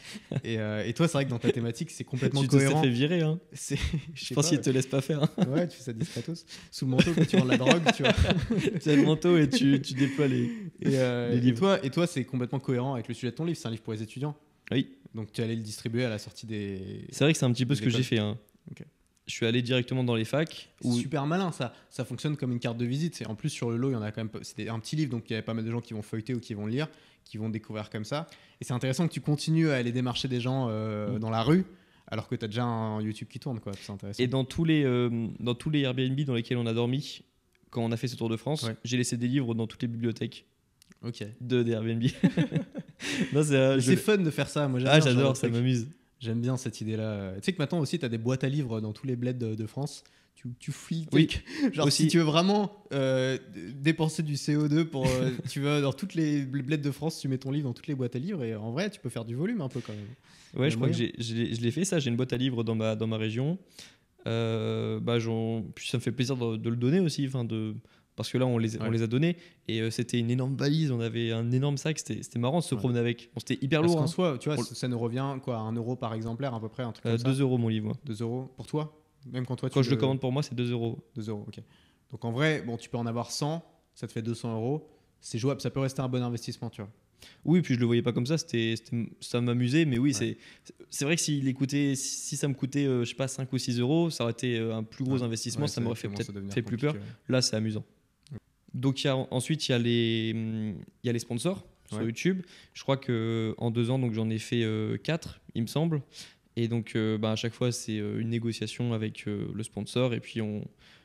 Et toi c'est vrai que dans ta thématique c'est complètement Tu te cohérent. fait virer, hein. C'est, Je pense qu'il te laisse pas faire. Hein. Ouais, tu fais ça discretos. Sous le manteau quand tu vends de la drogue, tu vois. Tu as le manteau et tu déploies les. Les livres. Et toi c'est complètement cohérent avec le sujet de ton livre. C'est un livre pour les étudiants. Oui. Donc tu allais le distribuer à la sortie des. C'est vrai que c'est un petit peu ce que L'école. j'ai fait. Hein. Ok. Je suis allé directement dans les facs. C'est Où... super malin ça. Ça fonctionne comme une carte de visite. En plus sur le lot, il y en a quand même. C'était un petit livre, donc il y avait pas mal de gens qui vont feuilleter ou qui vont le lire, qui vont découvrir comme ça. Et c'est intéressant que tu continues à aller démarcher des gens dans la rue, alors que tu as déjà un YouTube qui tourne, quoi. C'est intéressant. Et dans tous les Airbnb dans lesquels on a dormi, quand on a fait ce tour de France, Ouais. j'ai laissé des livres dans toutes les bibliothèques Ok. des Airbnb. Non, C'est fun de faire ça. Moi j'aime Ah, bien ce genre j'adore, de ça truc. m'amuse. J'aime bien cette idée-là. Tu sais que maintenant aussi, tu as des boîtes à livres dans tous les bleds de France. Tu fouilles. Oui, Genre, aussi. si tu veux vraiment dépenser du CO2 pour. Tu vas dans toutes les bleds de France, tu mets ton livre dans toutes les boîtes à livres. Et en vrai, tu peux faire du volume un peu quand même. Ouais, y je a crois que moyen. je l'ai fait ça. J'ai une boîte à livres dans ma région. Puis ça me fait plaisir de le donner aussi. Parce que là, on les a donnés. Et c'était une énorme valise. On avait un énorme sac. C'était marrant de se promener avec. Bon, c'était hyper Parce lourd. qu'en Hein. soi, tu vois, Pour- ça nous revient quoi, à 1 euro par exemplaire à peu près, un truc comme ça. 2 euros mon livre. Moi. 2 euros pour toi. Même quand toi Quand tu je le commande pour moi, c'est 2 euros. 2 euros, ok. Donc en vrai, bon, tu peux en avoir 100, ça te fait 200 euros. C'est jouable, ça peut rester un bon investissement, tu vois. Oui, puis je le voyais pas comme ça. Ça m'amusait. Mais oui, Ouais. c'est vrai que si ça me coûtait, je sais pas, 5 ou 6 euros, ça aurait été un plus gros Ouais. investissement. Ouais, Ça m'aurait commence à peut-être devenir fait plus peur. compliqué, Là, c'est amusant. Donc ensuite, il y a les sponsors sur Ouais. YouTube. Je crois qu'en 2 ans, donc, j'en ai fait 4, il me semble. Et donc, à chaque fois, c'est une négociation avec le sponsor. Et puis,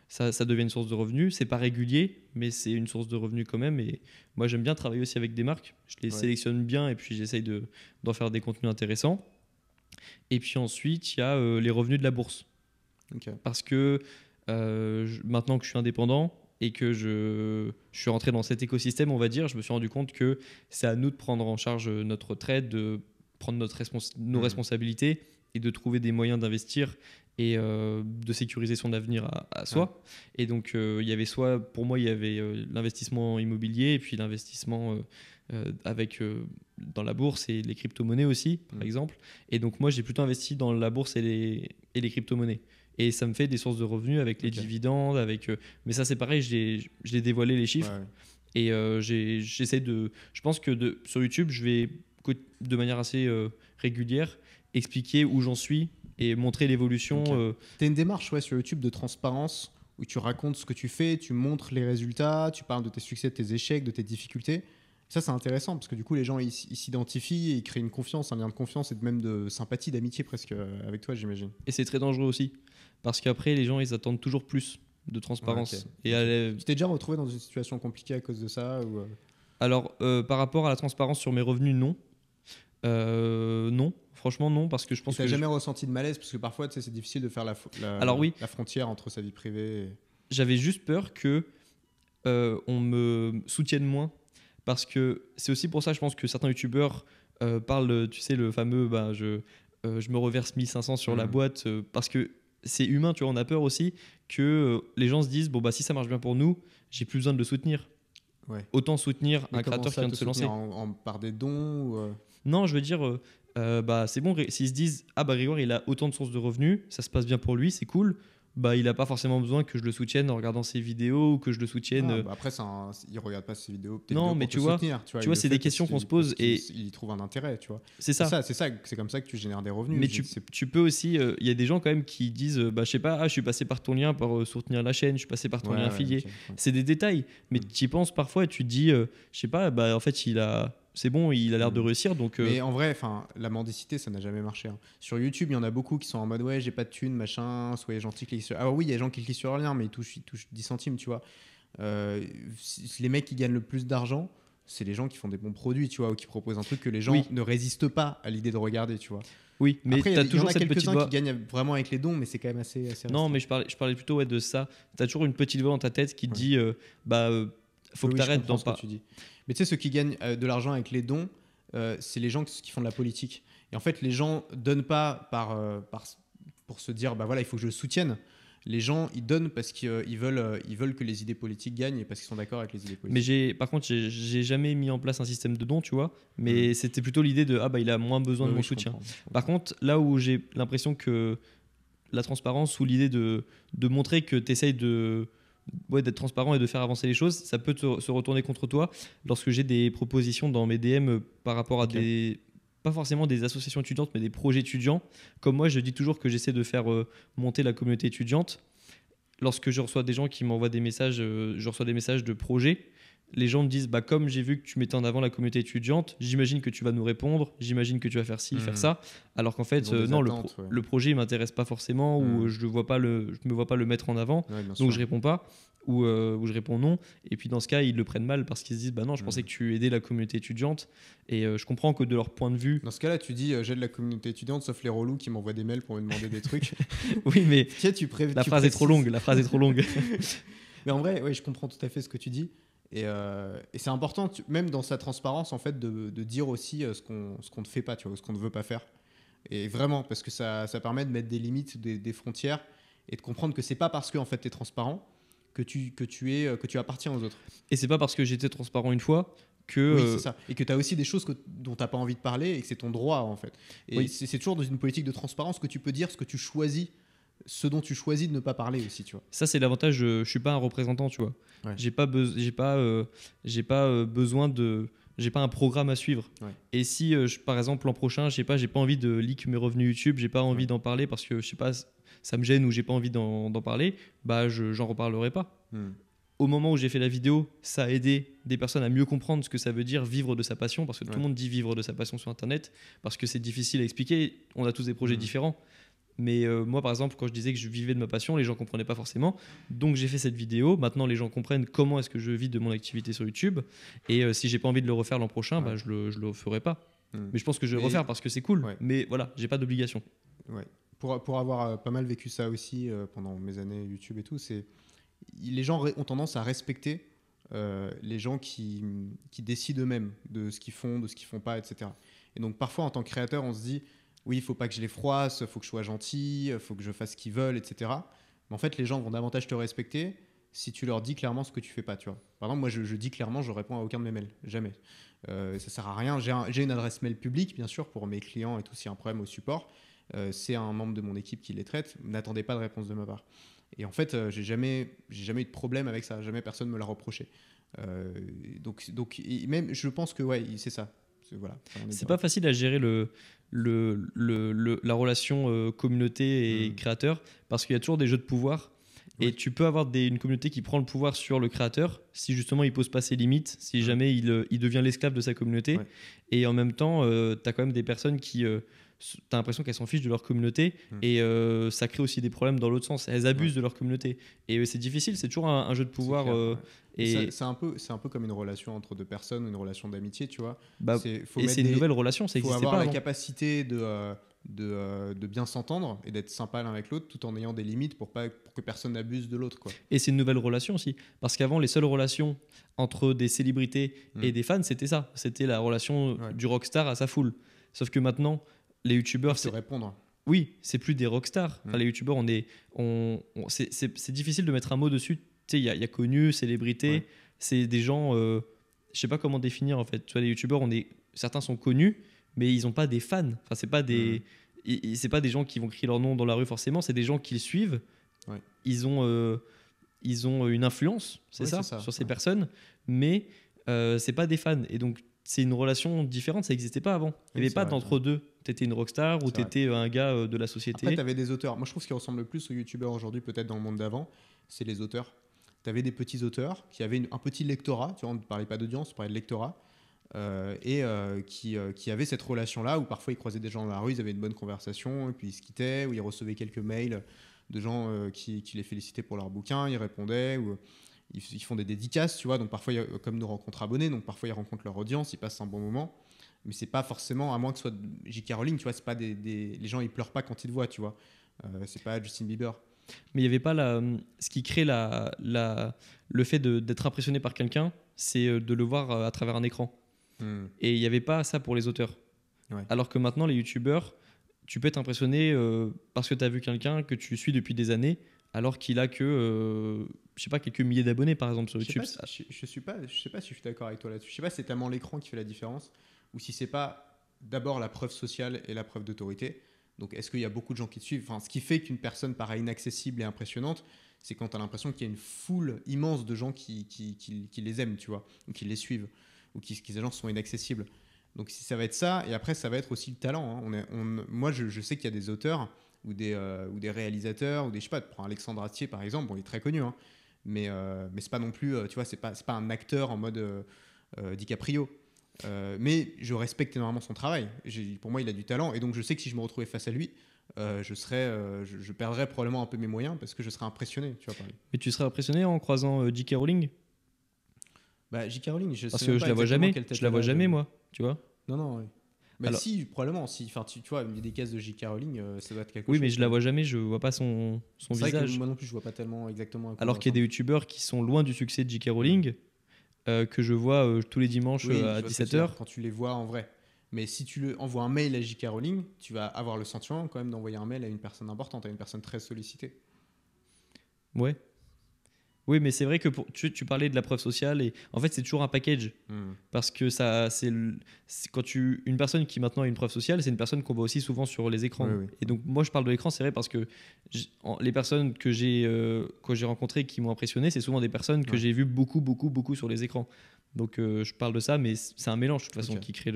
ça devient une source de revenus. C'est pas régulier, mais c'est une source de revenus quand même. Et moi, j'aime bien travailler aussi avec des marques. Je les Ouais. sélectionne bien et puis j'essaye d'en faire des contenus intéressants. Et puis ensuite, il y a les revenus de la bourse. Ok. Parce que maintenant que je suis indépendant et que je suis rentré dans cet écosystème, on va dire, je me suis rendu compte que c'est à nous de prendre en charge notre retraite, de prendre nos responsabilités et de trouver des moyens d'investir et de sécuriser son avenir à soi. Et donc, il y avait pour moi, il y avait l'investissement immobilier et puis l'investissement dans la bourse et les crypto-monnaies aussi, par exemple. Et donc, moi, j'ai plutôt investi dans la bourse et les crypto-monnaies. Et ça me fait des sources de revenus avec les dividendes, mais ça c'est pareil, je l'ai dévoilé les chiffres. Ouais. Et j'essaie je pense que sur YouTube, je vais de manière assez régulière expliquer où j'en suis et montrer l'évolution. Ok. T'as une démarche sur YouTube de transparence où tu racontes ce que tu fais, tu montres les résultats, tu parles de tes succès, de tes échecs, de tes difficultés. Ça, c'est intéressant parce que du coup, les gens ils s'identifient et ils créent une confiance, un lien de confiance et même de sympathie, d'amitié presque avec toi, j'imagine. Et c'est très dangereux aussi parce qu'après, les gens ils attendent toujours plus de transparence. Ouais, Et tu t'es déjà retrouvé dans une situation compliquée à cause de ça ou Alors, par rapport à la transparence sur mes revenus, non. Non, franchement non, parce que je pense t'as que jamais ressenti de malaise parce que parfois, tu sais, c'est difficile de faire Alors oui. la frontière entre sa vie privée. J'avais juste peur que on me soutienne moins, parce que c'est aussi pour ça, je pense que certains youtubeurs parlent, tu sais, le fameux, je me reverse 1500 sur la boîte, parce que c'est humain, tu vois, on a peur aussi que les gens se disent, si ça marche bien pour nous, j'ai plus besoin de le soutenir. Ouais. Autant soutenir Mais un comment créateur qui ça, vient de te se lancer. soutenir par des dons ou, Non, je veux dire, c'est bon, s'ils se disent, Grégoire, il a autant de sources de revenus, ça se passe bien pour lui, c'est cool, il n'a pas forcément besoin que je le soutienne en regardant ses vidéos ou que je le soutienne. Après, il regarde pas ses vidéos. Non, mais tu vois, c'est des questions qu'on se pose et il y trouve un intérêt, tu vois. C'est ça. C'est comme ça que tu génères des revenus. Mais tu peux aussi, il y a des gens quand même qui disent, je sais pas, je suis passé par ton lien pour soutenir la chaîne, je suis passé par ton lien affilié. Okay, ouais. C'est des détails, mais tu y penses parfois et tu te dis, je sais pas, en fait, c'est bon, il a l'air de Mm. réussir. Donc, Mais en vrai, la mendicité, ça n'a jamais marché, hein. Sur YouTube, il y en a beaucoup qui sont en mode ouais, j'ai pas de thunes, machin, soyez gentils, cliquez sur. Ah oui, il y a des gens qui cliquent sur leur lien, mais ils touchent 10 centimes, tu vois. Les mecs qui gagnent le plus d'argent, c'est les gens qui font des bons produits, tu vois, ou qui proposent un truc que les gens Oui. ne résistent pas à l'idée de regarder, tu vois. oui, mais Après, tu as il y en toujours a cette petite quelques-uns voix. qui gagnent vraiment avec les dons, mais c'est quand même assez Non, restreint. mais je parlais plutôt de ça. Tu as toujours une petite voix dans ta tête qui te Ouais. dit faut Oui, que oui, tu je arrêtes comprends d'en ce que parler. tu dis. Mais tu sais, ceux qui gagnent de l'argent avec les dons, c'est les gens qui font de la politique. Et en fait, les gens donnent pas pour se dire, bah voilà, il faut que je le soutienne. Les gens, ils donnent parce qu'ils veulent que les idées politiques gagnent et parce qu'ils sont d'accord avec les idées Mais politiques. par contre, j'ai jamais mis en place un système de dons, tu vois. Mais c'était plutôt l'idée de ah bah il a moins besoin Oui, de mon oui, je soutien. comprends, je Par comprends. contre, là où j'ai l'impression que la transparence ou l'idée de montrer que tu essayes d'être transparent et de faire avancer les choses, ça peut se retourner contre toi lorsque j'ai des propositions dans mes DM par rapport à Ok. pas forcément des associations étudiantes, mais des projets étudiants. Comme moi, je dis toujours que j'essaie de faire monter la communauté étudiante. Lorsque je reçois des gens qui m'envoient des messages, je reçois des messages de projets. Les gens me disent, bah, comme j'ai vu que tu mettais en avant la communauté étudiante, j'imagine que tu vas nous répondre, j'imagine que tu vas faire ci, faire ça. Alors qu'en fait, Ils ont des non, attentes, ouais. le projet ne m'intéresse pas forcément ou je ne me vois pas le mettre en avant. Ouais, bien Donc sûr. je réponds pas ou je réponds non. Et puis dans ce cas, ils le prennent mal parce qu'ils se disent, bah non, je pensais que tu aidais la communauté étudiante. Et je comprends que de leur point de vue. Dans ce cas-là, tu dis j'aide la communauté étudiante, sauf les relous qui m'envoient des mails pour me demander des trucs. Oui, mais Tu sais, la phrase est trop longue. La phrase est trop longue. Mais en vrai, ouais, je comprends tout à fait ce que tu dis. Et c'est important, même dans sa transparence, en fait, de dire aussi ce qu'on ne fait pas, tu vois, ce qu'on ne veut pas faire. Et vraiment, parce que ça permet de mettre des limites, des frontières, et de comprendre que c'est pas parce que en fait, tu es transparent que tu appartiens aux autres. Et c'est pas parce que j'étais transparent une fois que. Oui, c'est ça. Et que tu as aussi des choses dont tu n'as pas envie de parler et que c'est ton droit, en fait. Et Oui. c'est toujours dans une politique de transparence que tu peux dire ce que tu choisis, ce dont tu choisis de ne pas parler aussi, tu vois. Ça, c'est l'avantage. Je suis pas un représentant, tu vois. Ouais. J'ai pas besoin de. J'ai pas un programme à suivre. Ouais. Et si, par exemple, l'an prochain, je sais pas, j'ai pas envie de leak mes revenus YouTube, j'ai pas envie Ouais. d'en parler parce que je sais pas, ça me gêne ou j'ai pas envie d'en parler, bah j'en reparlerai pas. Au moment où j'ai fait la vidéo, ça a aidé des personnes à mieux comprendre ce que ça veut dire vivre de sa passion, parce que tout le monde dit vivre de sa passion sur Internet, parce que c'est difficile à expliquer. On a tous des projets différents. Mais moi, par exemple, quand je disais que je vivais de ma passion, les gens ne comprenaient pas forcément. Donc, j'ai fait cette vidéo. Maintenant, les gens comprennent comment est-ce que je vis de mon activité sur YouTube. Et si j'ai pas envie de le refaire l'an prochain, bah, je le ferai pas. Mais je pense que je vais le refaire parce que c'est cool. Ouais. Mais voilà, j'ai pas d'obligation. Ouais. Pour avoir pas mal vécu ça aussi pendant mes années YouTube et tout, les gens ont tendance à respecter les gens qui décident eux-mêmes de ce qu'ils font, de ce qu'ils font pas, etc. Et donc parfois en tant que créateur, on se dit oui, il faut pas que je les froisse, il faut que je sois gentil, il faut que je fasse ce qu'ils veulent, etc. Mais en fait, les gens vont davantage te respecter si tu leur dis clairement ce que tu fais pas, tu vois. Par exemple, moi, je dis clairement, je réponds à aucun de mes mails, jamais. Ça sert à rien. J'ai une adresse mail publique, bien sûr, pour mes clients et tout, s'il y a un problème au support. C'est un membre de mon équipe qui les traite. N'attendez pas de réponse de ma part. Et en fait, j'ai jamais eu de problème avec ça. Jamais personne me l'a reproché. Donc même, je pense que ouais, c'est ça. Voilà, c'est pas facile à gérer la relation communauté et créateur parce qu'il y a toujours des jeux de pouvoir. Et tu peux avoir une communauté qui prend le pouvoir sur le créateur si justement il pose pas ses limites, si jamais il devient l'esclave de sa communauté. Et en même temps, tu as quand même des personnes qui... tu as l'impression qu'elles s'en fichent de leur communauté et ça crée aussi des problèmes dans l'autre sens. Elles abusent de leur communauté. Et c'est difficile, c'est toujours un jeu de pouvoir. Clair, et c'est un peu comme une relation entre deux personnes, une relation d'amitié, tu vois. Bah, et c'est une nouvelle relation, ça n'existait n'existait pas. Il faut pas avoir avant. la capacité de bien s'entendre et d'être sympa l'un avec l'autre tout en ayant des limites pour que personne n'abuse de l'autre, quoi. Et c'est une nouvelle relation aussi. Parce qu'avant, les seules relations entre des célébrités et des fans, c'était ça. C'était la relation du rockstar à sa foule. Sauf que maintenant, les youtubeurs... se répondre. Oui, c'est plus des rockstars. Enfin, les youtubeurs, c'est difficile de mettre un mot dessus. Tu sais, il y a connu, célébrité. C'est des gens... je sais pas comment définir en fait. Tu vois, les youtubeurs, certains sont connus, mais ils n'ont pas des fans. Enfin, c'est pas des... C'est pas des gens qui vont crier leur nom dans la rue forcément, c'est des gens qui le suivent. Ils ont une influence, c'est ça, sur ces personnes, mais c'est pas des fans. Et donc, c'est une relation différente, ça n'existait pas avant. Il n'y avait pas d'entre-deux. Tu étais une rockstar ou tu étais un gars de la société. Après, tu avais des auteurs. Moi, je trouve ce qui ressemble le plus aux youtubeurs aujourd'hui, peut-être dans le monde d'avant, c'est les auteurs. Tu avais des petits auteurs qui avaient un petit lectorat. Tu vois, on ne parlait pas d'audience, on parlait de lectorat. qui avaient cette relation-là où parfois ils croisaient des gens dans la rue, ils avaient une bonne conversation, et puis ils se quittaient, ou ils recevaient quelques mails de gens qui les félicitaient pour leur bouquin, ils répondaient, ou ils font des dédicaces, tu vois, donc parfois, comme nos rencontres abonnés, donc parfois ils rencontrent leur audience, ils passent un bon moment, mais c'est pas forcément, à moins que ce soit J.K. Rowling, tu vois, c'est pas les gens ils pleurent pas quand ils te voient, tu vois, c'est pas Justin Bieber. Mais il n'y avait pas ce qui crée le fait d'être impressionné par quelqu'un, c'est de le voir à travers un écran. Et il n'y avait pas ça pour les auteurs. Ouais. Alors que maintenant, les youtubeurs, tu peux être impressionné parce que tu as vu quelqu'un que tu suis depuis des années, alors qu'il a que, je sais pas, quelques milliers d'abonnés par exemple sur YouTube. Je sais pas si je suis d'accord avec toi là-dessus. Je sais pas si c'est tellement l'écran qui fait la différence ou si c'est pas d'abord la preuve sociale et la preuve d'autorité. Donc est-ce qu'il y a beaucoup de gens qui te suivent? Enfin, ce qui fait qu'une personne paraît inaccessible et impressionnante, c'est quand tu as l'impression qu'il y a une foule immense de gens qui les aiment, tu vois, ou qui les suivent, ou qui ces gens sont inaccessibles. Donc si ça va être ça, et après ça va être aussi le talent. Hein. Moi je sais qu'il y a des auteurs ou des réalisateurs, ou des, je sais pas, prends Alexandre Astier par exemple, bon, il est très connu, hein, mais c'est pas non plus, tu vois, c'est pas un acteur en mode DiCaprio. Mais je respecte énormément son travail. Pour moi, il a du talent, et donc je sais que si je me retrouvais face à lui, je perdrais probablement un peu mes moyens parce que je serais impressionné, tu vois, par lui. Mais tu serais impressionné en croisant J.K. Rowling? Bah, J.K. Rowling, parce que je la vois jamais. Je la vois jamais, moi, tu vois. Non. Oui. Bah Alors, si, probablement. Si, enfin, tu vois, il y a des cases de J.K. Rowling, ça doit être quelque oui, chose. mais je la vois jamais, je vois pas son C'est vrai que visage. moi non plus, je vois pas tellement exactement. Alors qu'il y a des youtubeurs qui sont loin du succès de J.K. Rowling, que je vois tous les dimanches Oui, à je vois ce que tu veux 17h. dire, quand tu les vois en vrai. Mais si tu envoies un mail à J.K. Rowling, tu vas avoir le sentiment quand même d'envoyer un mail à une personne importante, à une personne très sollicitée. Ouais. Oui, mais c'est vrai que tu parlais de la preuve sociale, et en fait, c'est toujours un package. Parce que une personne qui maintenant a une preuve sociale, c'est une personne qu'on voit aussi souvent sur les écrans. Oui. Et donc, moi, je parle de l'écran, c'est vrai, parce que les personnes que j'ai rencontrées qui m'ont impressionné, c'est souvent des personnes que j'ai vues beaucoup sur les écrans. Donc, je parle de ça, mais c'est un mélange, de toute façon, qui crée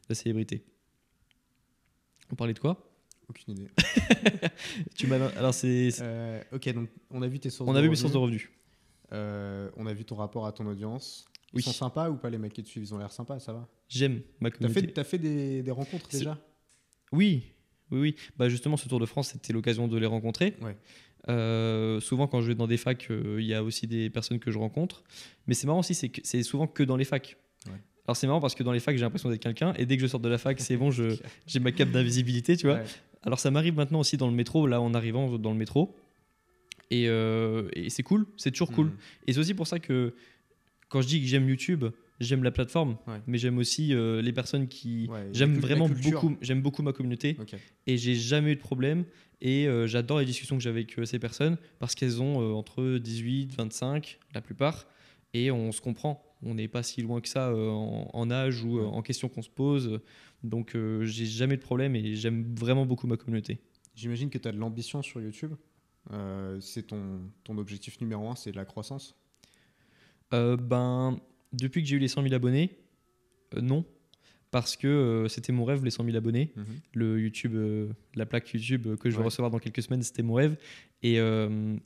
la célébrité. On parlait de quoi? Aucune idée. Alors, Ok, donc on a vu tes sources on de a vu mes revenus. sources de revenus. On a vu ton rapport à ton audience. Ils Oui. sont sympas ou pas, les mecs qui te suivent? Ils ont l'air sympas, ça va? J'aime ma communauté. T'as fait des rencontres déjà? Oui. Bah justement, ce Tour de France, c'était l'occasion de les rencontrer. Ouais. Souvent, quand je vais dans des facs, il y a aussi des personnes que je rencontre. Mais c'est marrant aussi, c'est souvent que dans les facs. Ouais. Alors c'est marrant parce que dans les facs, j'ai l'impression d'être quelqu'un, et dès que je sors de la fac, c'est bon, j'ai ma cape d'invisibilité, tu vois. Ouais. Alors ça m'arrive maintenant aussi dans le métro, là en arrivant dans le métro. Et c'est cool, c'est toujours cool. Et c'est aussi pour ça que quand je dis que j'aime YouTube, j'aime la plateforme, mais j'aime aussi les personnes qui... j'aime vraiment beaucoup ma communauté, et j'ai jamais eu de problème. Et j'adore les discussions que j'ai avec ces personnes, parce qu'elles ont entre 18, 25, la plupart, et on se comprend. On n'est pas si loin que ça en âge ou en questions qu'on se pose. Donc j'ai jamais de problème, et j'aime vraiment beaucoup ma communauté. J'imagine que tu as de l'ambition sur YouTube. C'est ton objectif numéro 1, c'est la croissance? Depuis que j'ai eu les 100 000 abonnés, non. Parce que c'était mon rêve, les 100 000 abonnés. Le YouTube, la plaque YouTube que je vais recevoir dans quelques semaines, c'était mon rêve. Et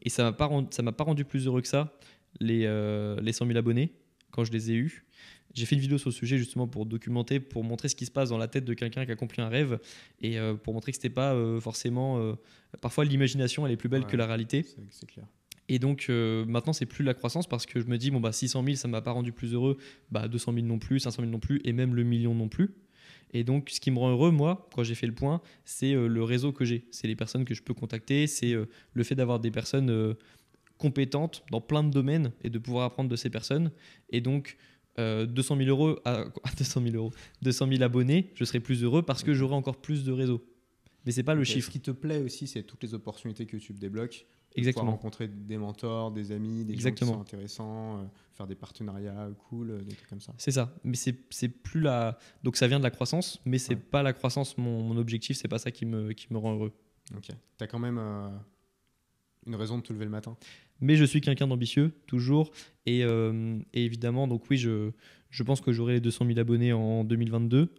ça m'a pas rendu plus heureux que ça, les 100 000 abonnés, quand je les ai eus. J'ai fait une vidéo sur le sujet justement pour documenter, pour montrer ce qui se passe dans la tête de quelqu'un qui a accompli un rêve, et pour montrer que c'était pas forcément... parfois l'imagination, elle est plus belle que la réalité. C'est clair. Et donc maintenant, c'est plus la croissance, parce que je me dis, 600 000, ça ne m'a pas rendu plus heureux, 200 000 non plus, 500 000 non plus, et même le million non plus. Et donc, ce qui me rend heureux, moi, quand j'ai fait le point, c'est le réseau que j'ai. C'est les personnes que je peux contacter, c'est le fait d'avoir des personnes compétentes dans plein de domaines, et de pouvoir apprendre de ces personnes. Et donc, 200 000 abonnés, je serai plus heureux parce que j'aurai encore plus de réseau. Mais c'est pas le chiffre. Ce qui te plaît aussi, c'est toutes les opportunités que YouTube débloque. Exactement. Pouvoir rencontrer des mentors, des amis, des gens qui sont intéressants, faire des partenariats cool, des trucs comme ça. C'est ça. Mais c'est plus la... Donc ça vient de la croissance, mais c'est pas la croissance mon objectif, c'est pas ça qui me rend heureux. Ok. T'as quand même une raison de te lever le matin. Mais je suis quelqu'un d'ambitieux, toujours. Et évidemment, donc oui, je pense que j'aurai les 200 000 abonnés en 2022.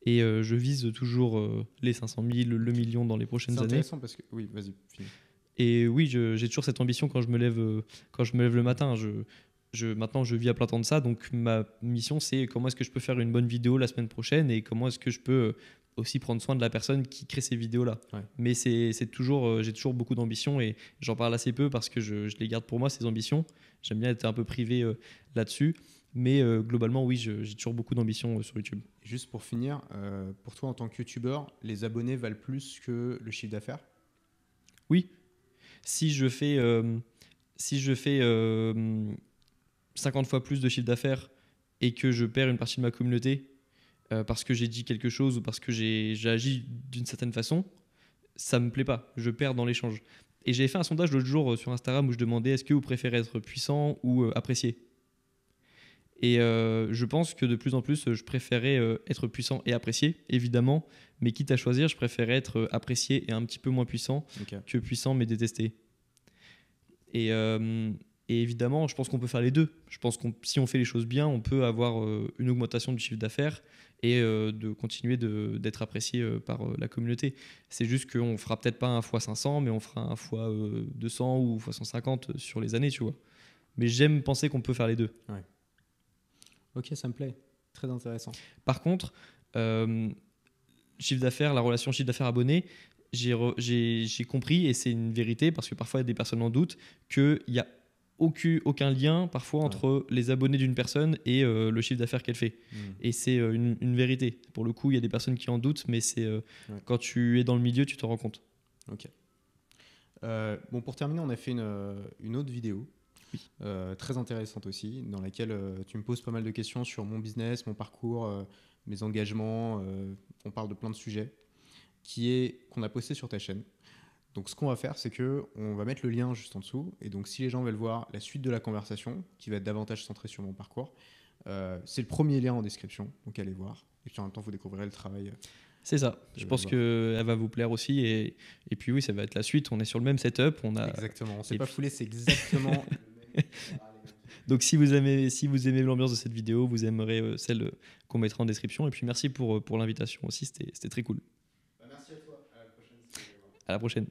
Et je vise toujours les 500 000, le million dans les prochaines années. C'est intéressant parce que... Oui, vas-y, finis. Et oui, j'ai toujours cette ambition quand je me lève le matin. maintenant, je vis à plein temps de ça. Donc, ma mission, c'est comment est-ce que je peux faire une bonne vidéo la semaine prochaine et comment est-ce que je peux aussi prendre soin de la personne qui crée ces vidéos-là. Ouais. Mais c'est toujours, j'ai toujours beaucoup d'ambition et j'en parle assez peu parce que je les garde pour moi, ces ambitions. J'aime bien être un peu privé là-dessus. Mais globalement, oui, j'ai toujours beaucoup d'ambition sur YouTube. Juste pour finir, pour toi en tant que youtubeur, les abonnés valent plus que le chiffre d'affaires? Oui, si je fais, si je fais 50 fois plus de chiffre d'affaires et que je perds une partie de ma communauté parce que j'ai dit quelque chose ou parce que j'ai agi d'une certaine façon, ça me plaît pas. Je perds dans l'échange. Et j'avais fait un sondage l'autre jour sur Instagram où je demandais est-ce que vous préférez être puissant ou apprécié. Et je pense que de plus en plus, je préférais être puissant et apprécié, évidemment. Mais quitte à choisir, je préférais être apprécié et un petit peu moins puissant que puissant mais détesté. Et évidemment, je pense qu'on peut faire les deux. Je pense que si on fait les choses bien, on peut avoir une augmentation du chiffre d'affaires et de continuer d'être apprécié par la communauté. C'est juste qu'on ne fera peut-être pas un x 500, mais on fera un x 200 ou x 150 sur les années, tu vois. Mais j'aime penser qu'on peut faire les deux. Ouais. Ok, ça me plaît. Très intéressant. Par contre, chiffre d'affaires, la relation chiffre d'affaires abonné, j'ai compris, et c'est une vérité, parce que parfois il y a des personnes en doute, qu'il n'y a aucun lien parfois entre les abonnés d'une personne et le chiffre d'affaires qu'elle fait. Et c'est une vérité. Pour le coup, il y a des personnes qui en doutent, mais c'est quand tu es dans le milieu, tu te rends compte. Ok. Bon, pour terminer, on a fait une autre vidéo. Oui. Très intéressante aussi, dans laquelle tu me poses pas mal de questions sur mon business, mon parcours, mes engagements. On parle de plein de sujets qu'on a posté sur ta chaîne. Donc ce qu'on va faire, c'est qu'on va mettre le lien juste en dessous. Et donc si les gens veulent voir la suite de la conversation, qui va être davantage centrée sur mon parcours, c'est le premier lien en description. Donc allez voir. Et puis en même temps, vous découvrirez le travail. C'est ça. Je pense qu'elle va vous plaire aussi. Et puis oui, ça va être la suite. On est sur le même setup. Exactement. On ne s'est pas foulé, c'est exactement... Donc si vous aimez l'ambiance de cette vidéo, vous aimerez celle qu'on mettra en description. Et puis merci pour l'invitation aussi, c'était très cool. Merci à toi, à la prochaine. À la prochaine.